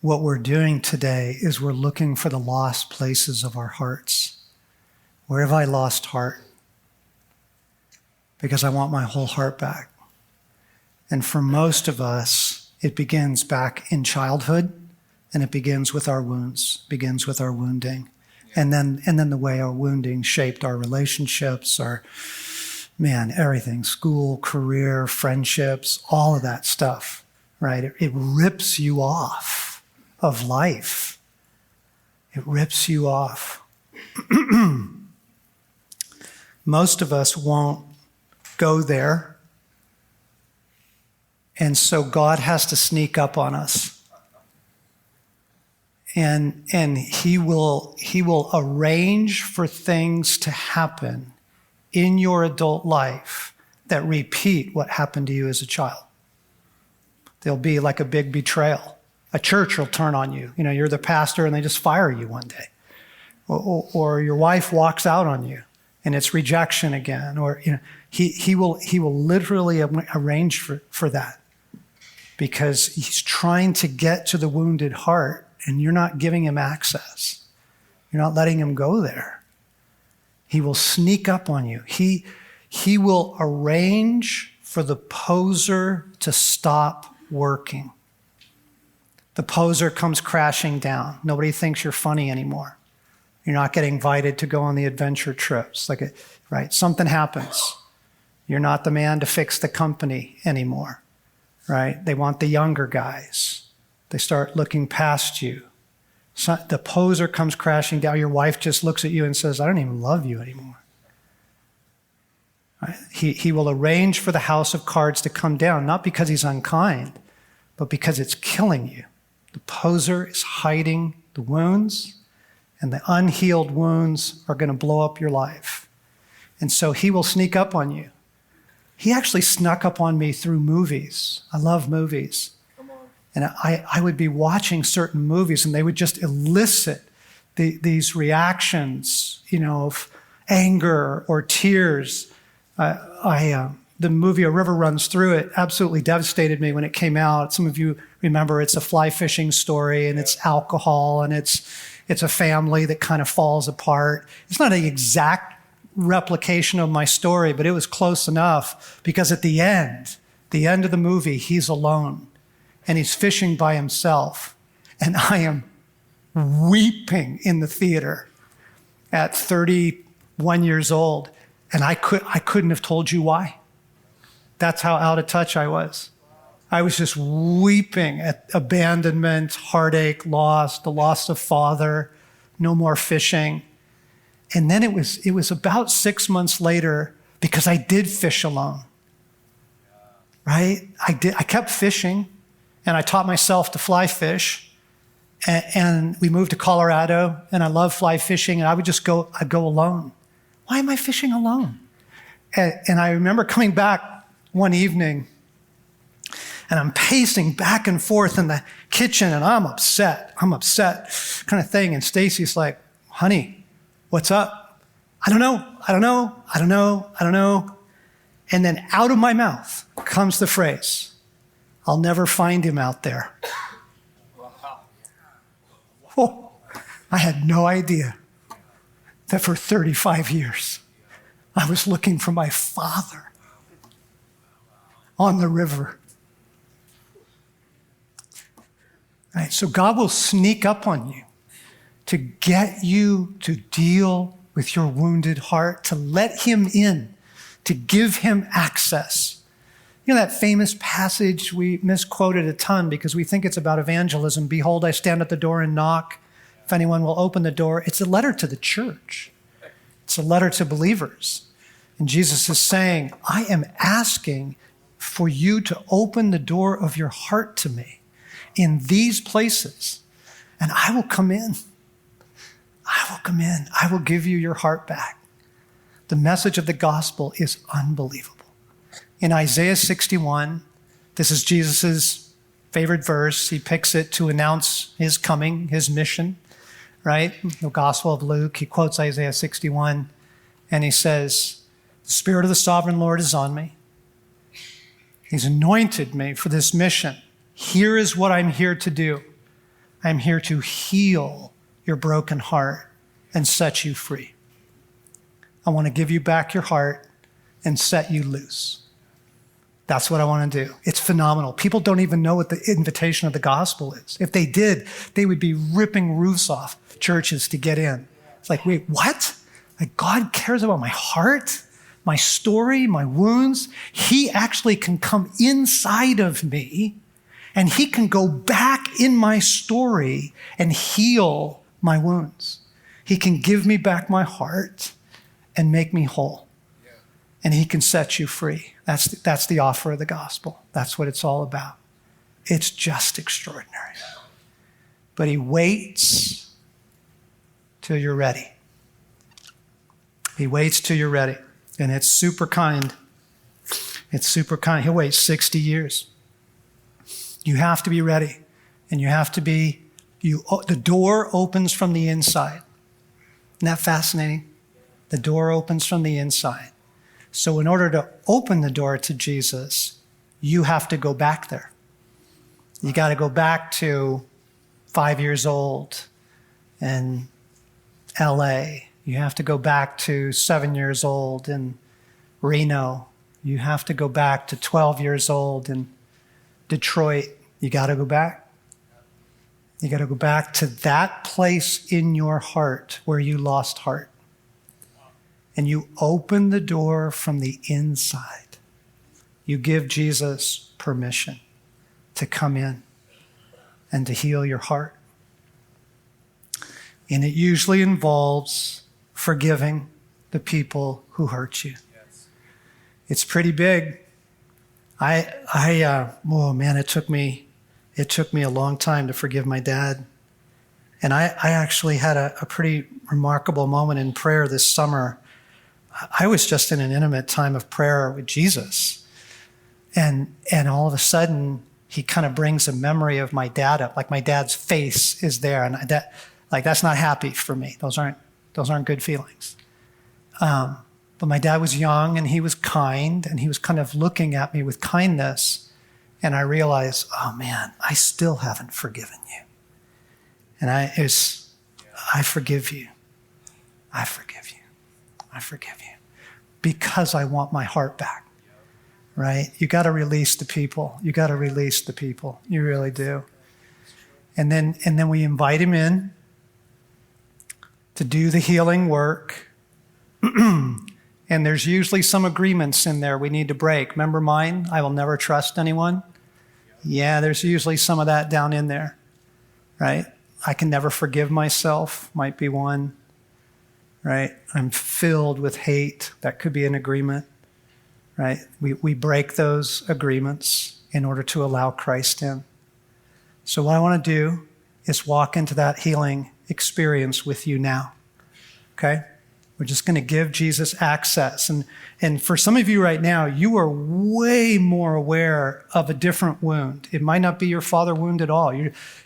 What we're doing today is we're looking for the lost places of our hearts. Where have I lost heart? Because I want my whole heart back. And for most of us, it begins back in childhood, and it begins with our wounds, begins with our wounding. And then the way our wounding shaped our relationships, everything, school, career, friendships, all of that stuff, right? It rips you off of life. It rips you off. Most of us won't go there. And so God has to sneak up on us. And he will arrange for things to happen in your adult life that repeat what happened to you as a child. There'll be like a big betrayal. A church will turn on you. You know, you're the pastor and they just fire you one day. Or your wife walks out on you and it's rejection again. Or, you know, he will literally arrange for that because he's trying to get to the wounded heart and you're not giving him access. You're not letting him go there. He will sneak up on you. He will arrange for the poser to stop working. The poser comes crashing down. Nobody thinks you're funny anymore. You're not getting invited to go on the adventure trips. Right? Something happens. You're not the man to fix the company anymore. Right? They want the younger guys. They start looking past you. So the poser comes crashing down. Your wife just looks at you and says, I don't even love you anymore. Right? He will arrange for the house of cards to come down, not because he's unkind, but because it's killing you. The poser is hiding the wounds, and the unhealed wounds are going to blow up your life. And so he will sneak up on you. He actually snuck up on me through movies. I love movies. And I would be watching certain movies, and they would just elicit these reactions, you know, of anger or tears. The movie A River Runs Through It absolutely devastated me when it came out. Some of you remember it's a fly fishing story, and it's alcohol, and it's a family that kind of falls apart. It's not an exact replication of my story, but it was close enough because at the end of the movie, he's alone, and he's fishing by himself, and I am weeping in the theater at 31 years old, and I couldn't have told you why. That's how out of touch I was. I was just weeping at abandonment, heartache, loss, the loss of father, no more fishing. And then it was about 6 months later, because I did fish alone, right? I kept fishing, and I taught myself to fly fish. And we moved to Colorado, and I love fly fishing, and I'd go alone. Why am I fishing alone? And I remember coming back one evening, and I'm pacing back and forth in the kitchen, and I'm upset kind of thing. And Stacy's like, honey, what's up? I don't know. And then out of my mouth comes the phrase, I'll never find him out there. Oh, I had no idea that for 35 years, I was looking for my father on the river. Right? So God will sneak up on you to get you to deal with your wounded heart, to let him in, to give him access. You know that famous passage we misquoted a ton because we think it's about evangelism. Behold, I stand at the door and knock. If anyone will open the door, it's a letter to the church. It's a letter to believers. And Jesus is saying, I am asking for you to open the door of your heart to me in these places, and I will come in. I will come in. I will give you your heart back. The message of the gospel is unbelievable. In Isaiah 61, this is Jesus' favorite verse. He picks it to announce his coming, his mission, right? The Gospel of Luke, he quotes Isaiah 61, and he says, the Spirit of the Sovereign Lord is on me. He's anointed me for this mission. Here is what I'm here to do. I'm here to heal your broken heart and set you free. I want to give you back your heart and set you loose. That's what I want to do. It's phenomenal. People don't even know what the invitation of the gospel is. If they did, they would be ripping roofs off churches to get in. It's like, wait, what? Like God cares about my heart, my story, my wounds. He actually can come inside of me, and he can go back in my story and heal my wounds. He can give me back my heart and make me whole. And he can set you free. That's the offer of the gospel. That's what it's all about. It's just extraordinary. but he waits till you're ready. He waits till you're ready. And it's super kind. It's super kind. He'll wait 60 years. You have to be ready. And you have to be, the door opens from the inside. Isn't that fascinating? The door opens from the inside. So in order to open the door to Jesus, you have to go back there. You got to go back to 5 years old in LA. You have to go back to 7 years old in Reno. You have to go back to 12 years old in Detroit. You got to go back. You got to go back to that place in your heart where you lost heart. And you open the door from the inside. You give Jesus permission to come in and to heal your heart. And it usually involves forgiving the people who hurt you. Yes. It's pretty big. Oh man, it took me a long time to forgive my dad. And I actually had a pretty remarkable moment in prayer this summer. I was just in an intimate time of prayer with Jesus. And all of a sudden, he kind of brings a memory of my dad up, like my dad's face is there. And that's not happy for me. Those aren't good feelings. But my dad was young and he was kind and he was kind of looking at me with kindness. And I realized, oh man, I still haven't forgiven you. And I forgive you. I forgive you. I forgive you. Because I want my heart back. Right? You got to release the people. You got to release the people. You really do. And then we invite him in to do the healing work. And there's usually some agreements in there we need to break. Remember mine? I will never trust anyone. Yeah, there's usually some of that down in there. Right? I can never forgive myself, might be one. Right? I'm filled with hate. That could be an agreement. Right? We break those agreements in order to allow Christ in. So what I want to do is walk into that healing experience with you now. Okay? We're just going to give Jesus access. And for some of you right now, you are way more aware of a different wound. It might not be your father wound at all.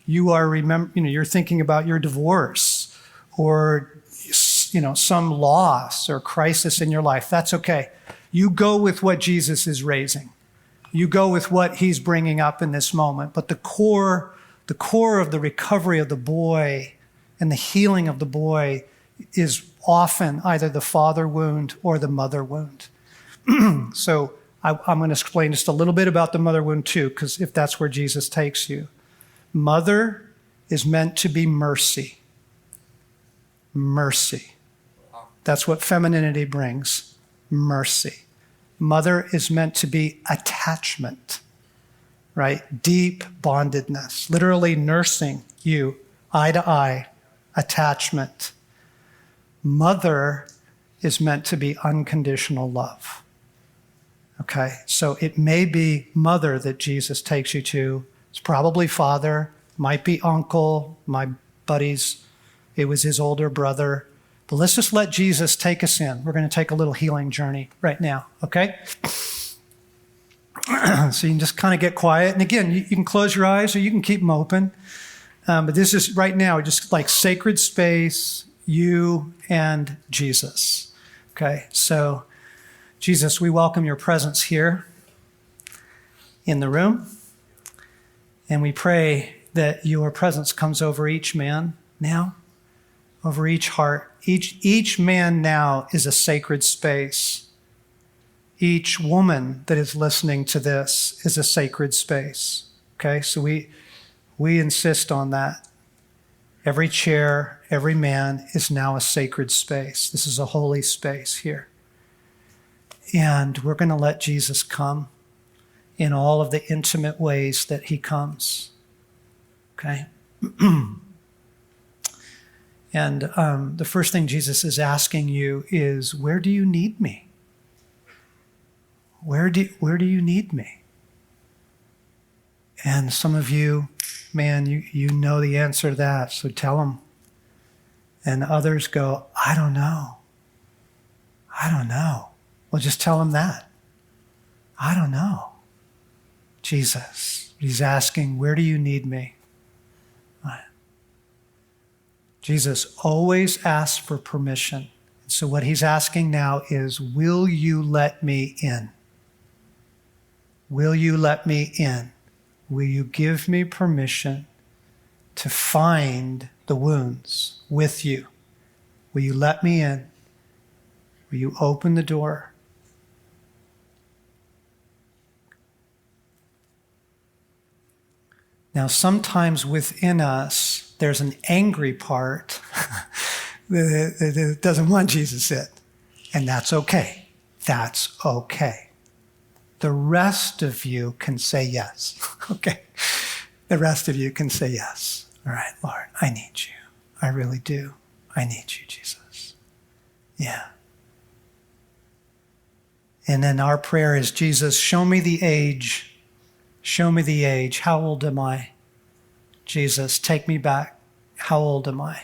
You're thinking about your divorce or some loss or crisis in your life. That's okay. You go with what Jesus is raising. You go with what he's bringing up in this moment. But the core of the recovery of the boy and the healing of the boy is often either the father wound or the mother wound. So I'm going to explain just a little bit about the mother wound too, because if that's where Jesus takes you. Mother is meant to be mercy. Mercy. That's what femininity brings. Mercy. Mother is meant to be attachment, right? Deep bondedness, literally nursing you, eye to eye, attachment. Mother is meant to be unconditional love. Okay, so it may be mother that Jesus takes you to. It's probably father, might be uncle, my buddies, it was his older brother. But let's just let Jesus take us in. We're going to take a little healing journey right now, okay? So you can just kind of get quiet. And again, you can close your eyes or you can keep them open. But this is right now just like sacred space, you and Jesus. Okay, so Jesus, we welcome your presence here in the room. And we pray that your presence comes over each man now, over each heart. Each man now is a sacred space. Each woman that is listening to this is a sacred space. Okay, so we insist on that. Every chair, every man is now a sacred space. This is a holy space here. And we're going to let Jesus come in all of the intimate ways that he comes. Okay? And the first thing Jesus is asking you is, where do you need me? Where do you need me? And some of you, man, you know the answer to that, so tell them. And others go, I don't know. I don't know. Well, just tell them that. I don't know. Jesus, he's asking, where do you need me? Jesus always asks for permission. So what he's asking now is, will you let me in? Will you let me in? Will you give me permission to find the wounds with you? Will you let me in? Will you open the door? Now, sometimes within us, there's an angry part that doesn't want Jesus in. And that's okay. That's okay. The rest of you can say yes. Okay. The rest of you can say yes. All right, Lord, I need you. I really do. I need you, Jesus. Yeah. And then our prayer is, Jesus, show me the age. Show me the age. How old am I? Jesus, take me back. How old am I?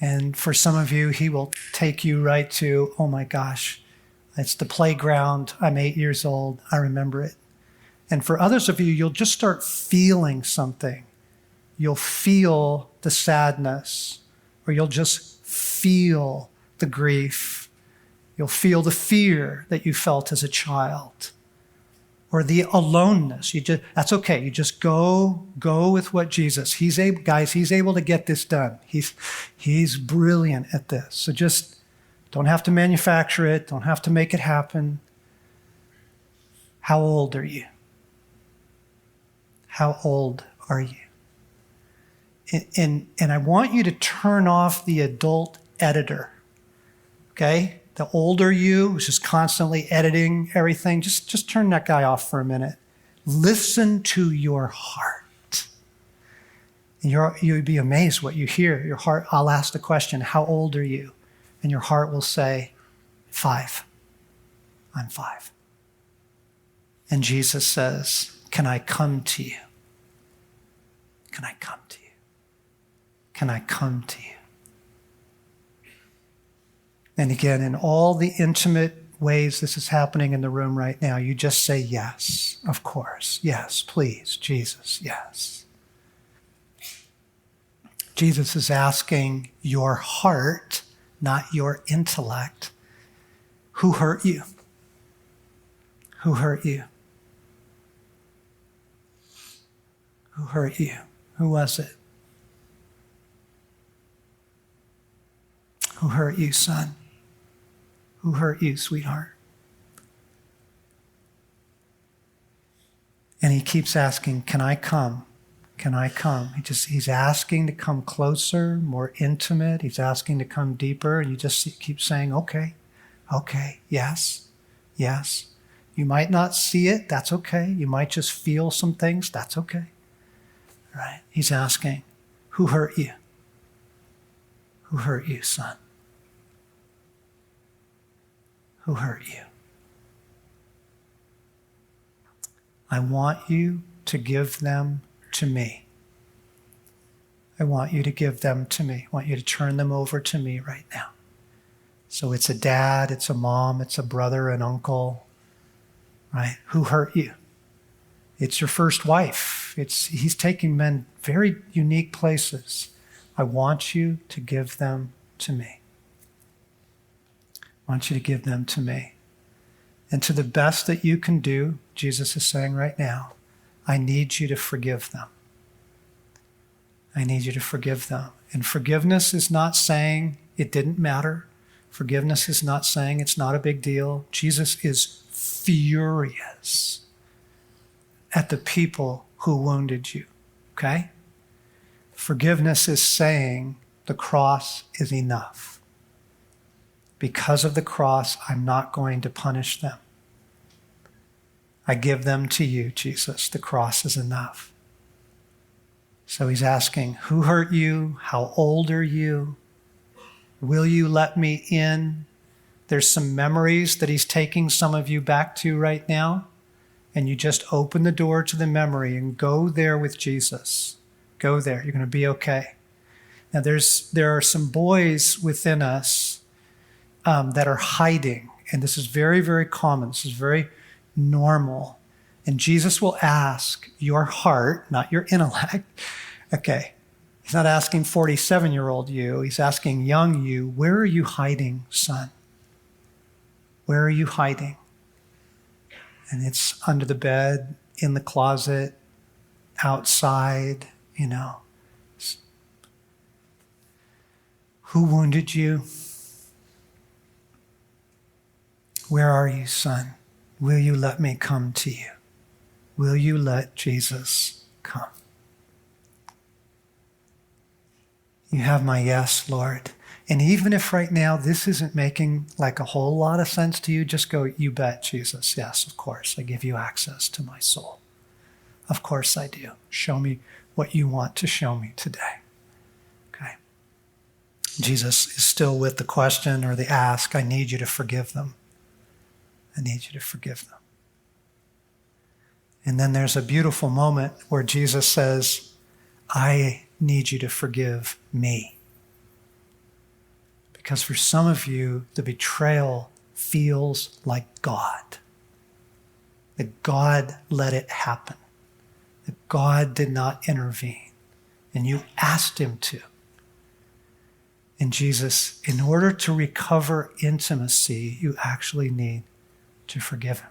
And for some of you, he will take you right to, oh my gosh, it's the playground. I'm 8 years old. I remember it. And for others of you, you'll just start feeling something. You'll feel the sadness, or you'll just feel the grief. You'll feel the fear that you felt as a child, or the aloneness. That's okay. You just go with what Jesus. He's able to get this done. He's brilliant at this. So just don't have to manufacture it. Don't have to make it happen. How old are you? How old are you? And I want you to turn off the adult editor. Okay? The older you, who's just constantly editing everything, just turn that guy off for a minute. Listen to your heart. And you'd be amazed what you hear. Your heart, I'll ask the question, how old are you? And your heart will say, 5. I'm 5. And Jesus says, can I come to you? Can I come to you? Can I come to you? And again, in all the intimate ways this is happening in the room right now, you just say yes, of course. Yes, please, Jesus, yes. Jesus is asking your heart, not your intellect. Who hurt you? Who hurt you? Who hurt you? Who was it? Who hurt you, son? Who hurt you, sweetheart? And he keeps asking, can I come? Can I come? He's asking to come closer, more intimate. He's asking to come deeper. And you just keep saying, okay, yes, yes. You might not see it. That's okay. You might just feel some things. That's okay. Right? He's asking, who hurt you? Who hurt you, son? Who hurt you? I want you to give them to me. I want you to give them to me. I want you to turn them over to me right now. So it's a dad, it's a mom, it's a brother, an uncle, right? Who hurt you? It's your first wife. He's taking men very unique places. I want you to give them to me. I want you to give them to me. And to the best that you can do, Jesus is saying right now, I need you to forgive them. I need you to forgive them. And forgiveness is not saying it didn't matter. Forgiveness is not saying it's not a big deal. Jesus is furious at the people who wounded you, okay? Forgiveness is saying the cross is enough. Because of the cross, I'm not going to punish them. I give them to you, Jesus. The cross is enough. So he's asking, who hurt you? How old are you? Will you let me in? There's some memories that he's taking some of you back to right now. and you just open the door to the memory and go there with Jesus. Go there. You're going to be okay. Now, there are some boys within us that are hiding, and this is very, very common. This is very normal. And Jesus will ask your heart, not your intellect. Okay. He's not asking 47-year-old you. He's asking young you, where are you hiding, son? Where are you hiding? And it's under the bed, in the closet, outside, Who wounded you? Where are you, son? Will you let me come to you? Will you let Jesus come? You have my yes, Lord. And even if right now this isn't making like a whole lot of sense to you, just go, you bet, Jesus. Yes, of course. I give you access to my soul. Of course I do. Show me what you want to show me today. Okay. Jesus is still with the question or the ask, I need you to forgive them. I need you to forgive them. And then there's a beautiful moment where Jesus says, I need you to forgive me. Because for some of you, the betrayal feels like God. That God let it happen. That God did not intervene. And you asked him to. And Jesus, in order to recover intimacy, you actually need to forgive him.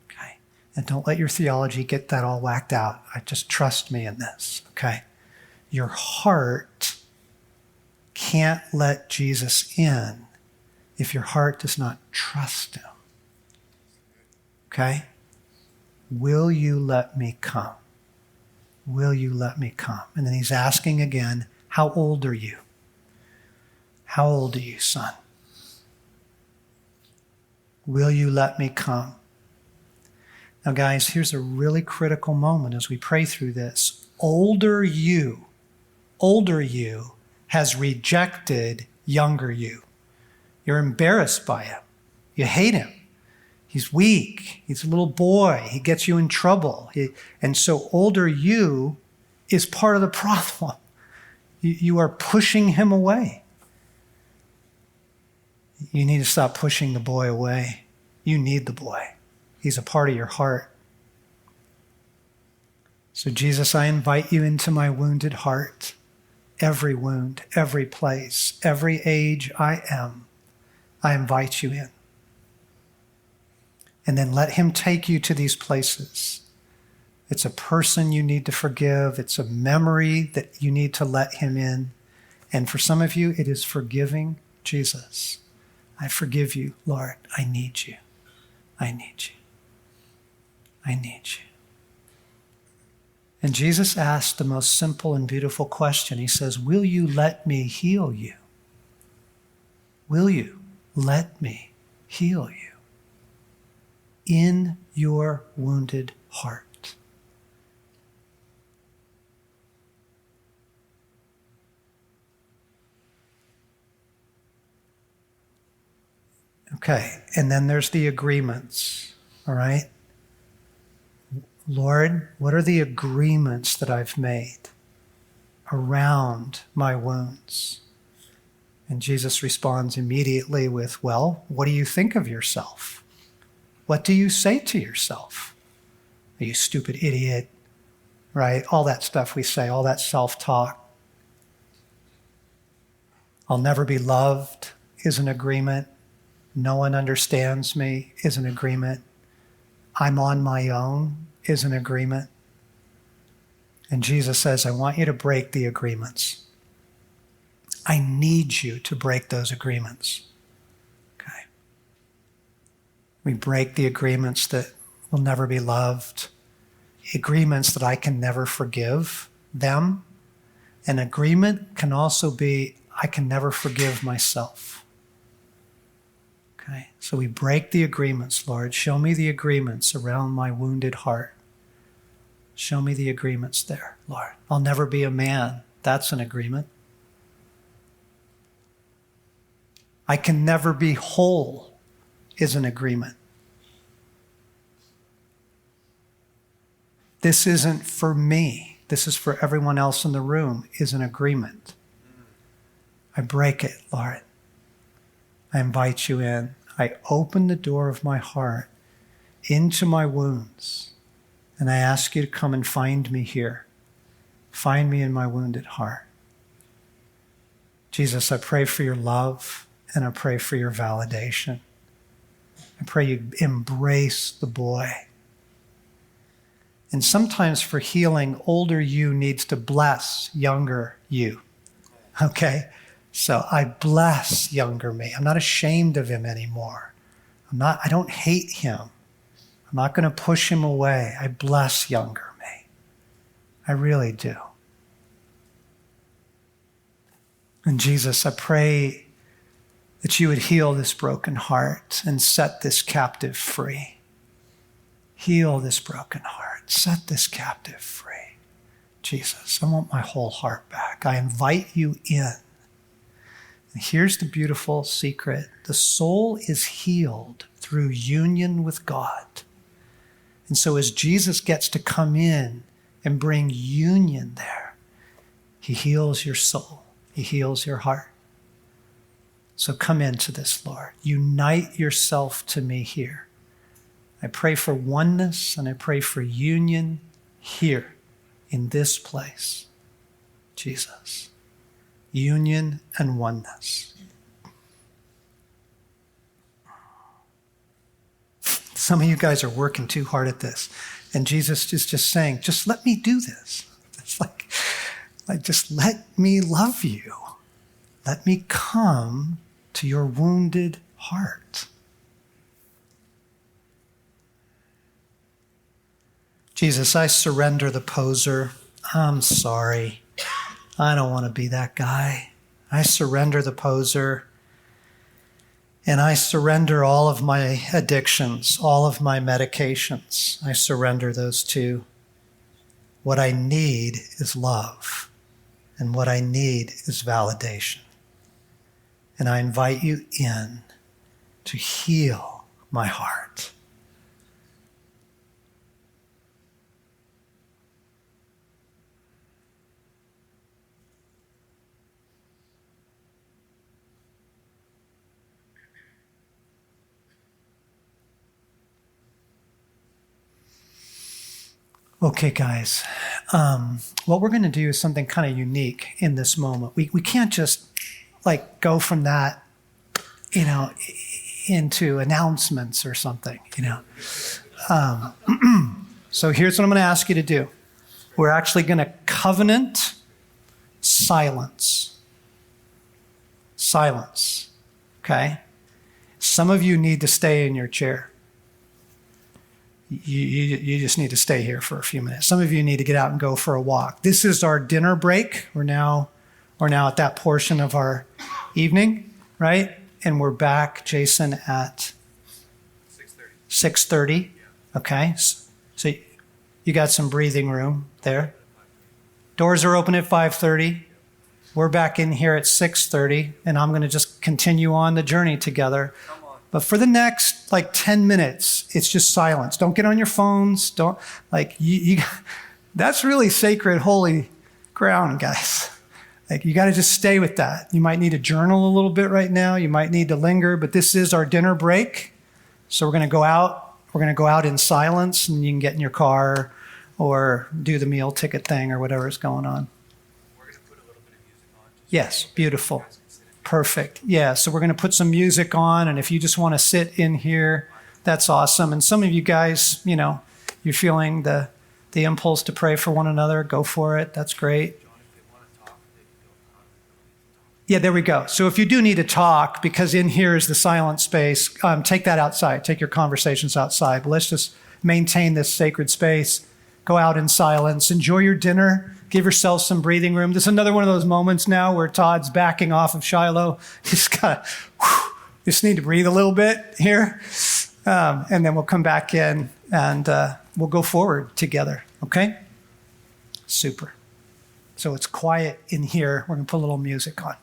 Okay? And don't let your theology get that all whacked out. Just trust me in this. Okay? Your heart can't let Jesus in if your heart does not trust him. Okay? Will you let me come? Will you let me come? And then he's asking again, how old are you? How old are you, son? Will you let me come? Now, guys, here's a really critical moment as we pray through this. Older you has rejected younger you. You're embarrassed by him. You hate him. He's weak. He's a little boy. He gets you in trouble. And so older you is part of the problem. You are pushing him away. You need to stop pushing the boy away. You need the boy. He's a part of your heart. So Jesus, I invite you into my wounded heart. Every wound, every place, every age I am, I invite you in. And then let him take you to these places. It's a person you need to forgive. It's a memory that you need to let him in. And for some of you, it is forgiving Jesus. I forgive you, Lord. I need you. I need you. I need you. And Jesus asked the most simple and beautiful question. He says, will you let me heal you? Will you let me heal you in your wounded heart? Okay, and then there's the agreements, all right? Lord, what are the agreements that I've made around my wounds? And Jesus responds immediately with, well, what do you think of yourself? What do you say to yourself? Are you stupid idiot? Right? All that stuff we say, all that self-talk. I'll never be loved is an agreement. No one understands me is an agreement. I'm on my own is an agreement. And Jesus says, I want you to break the agreements. I need you to break those agreements. Okay. We break the agreements that will never be loved, agreements that I can never forgive them. An agreement can also be, I can never forgive myself. Okay, so we break the agreements, Lord. Show me the agreements around my wounded heart. Show me the agreements there, Lord. I'll never be a man. That's an agreement. I can never be whole is an agreement. This isn't for me. This is for everyone else in the room, is an agreement. I break it, Lord. I invite you in. I open the door of my heart into my wounds, and I ask you to come and find me here. Find me in my wounded heart. Jesus, I pray for your love, and I pray for your validation. I pray you embrace the boy. And sometimes for healing, older you needs to bless younger you. Okay? So I bless younger me. I'm not ashamed of him anymore. I don't hate him. I'm not going to push him away. I bless younger me. I really do. And Jesus, I pray that you would heal this broken heart and set this captive free. Heal this broken heart. Set this captive free. Jesus, I want my whole heart back. I invite you in. And here's the beautiful secret. The soul is healed through union with God. And so as Jesus gets to come in and bring union there, he heals your soul. He heals your heart. So come into this, Lord. Unite yourself to me here. I pray for oneness and I pray for union here in this place. Jesus. Union and oneness. Some of you guys are working too hard at this. And Jesus is just saying, just let me do this. It's like just let me love you. Let me come to your wounded heart. Jesus, I surrender the poser. I'm sorry. I don't want to be that guy. I surrender the poser. And I surrender all of my addictions, all of my medications. I surrender those too. What I need is love. And what I need is validation. And I invite you in to heal my heart. Okay, guys, what we're going to do is something kind of unique in this moment. We can't just go from that, into announcements or something, So here's what I'm going to ask you to do. We're actually going to covenant silence. Silence, okay? Some of you need to stay in your chair. You just need to stay here for a few minutes. Some of you need to get out and go for a walk. This is our dinner break. We're now at that portion of our evening, right? And we're back, Jason, at 6:30. Okay. So you got some breathing room there. Doors are open at 5:30. We're back in here at 6:30, and I'm going to just continue on the journey together. But for the next 10 minutes, it's just silence. Don't get on your phones. Don't that's really sacred, holy ground, guys. You got to just stay with that. You might need to journal a little bit right now. You might need to linger, but this is our dinner break. So we're going to go out. We're going to go out in silence, and you can get in your car or do the meal ticket thing or whatever's going on. We're going to put a little bit of music on. Yes, beautiful. Perfect. Yeah, so we're going to put some music on, and if you just want to sit in here, that's awesome. And some of you guys, you're feeling the impulse to pray for one another, go for it. That's great. John, if they want to talk, they can go. Yeah, there we go. So if you do need to talk, because in here is the silent space, take that outside. Take your conversations outside. But let's just maintain this sacred space. Go out in silence. Enjoy your dinner. Give yourself some breathing room. This is another one of those moments now where Todd's backing off of Shiloh. Just need to breathe a little bit here. And then we'll come back in and we'll go forward together. Okay? Super. So it's quiet in here. We're going to put a little music on.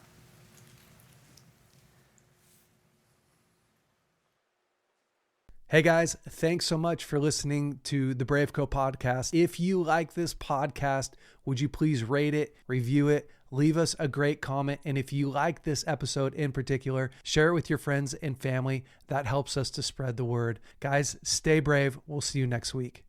Hey guys, thanks so much for listening to the BraveCo podcast. If you like this podcast, would you please rate it, review it, leave us a great comment. And if you like this episode in particular, share it with your friends and family. That helps us to spread the word. Guys, stay brave. We'll see you next week.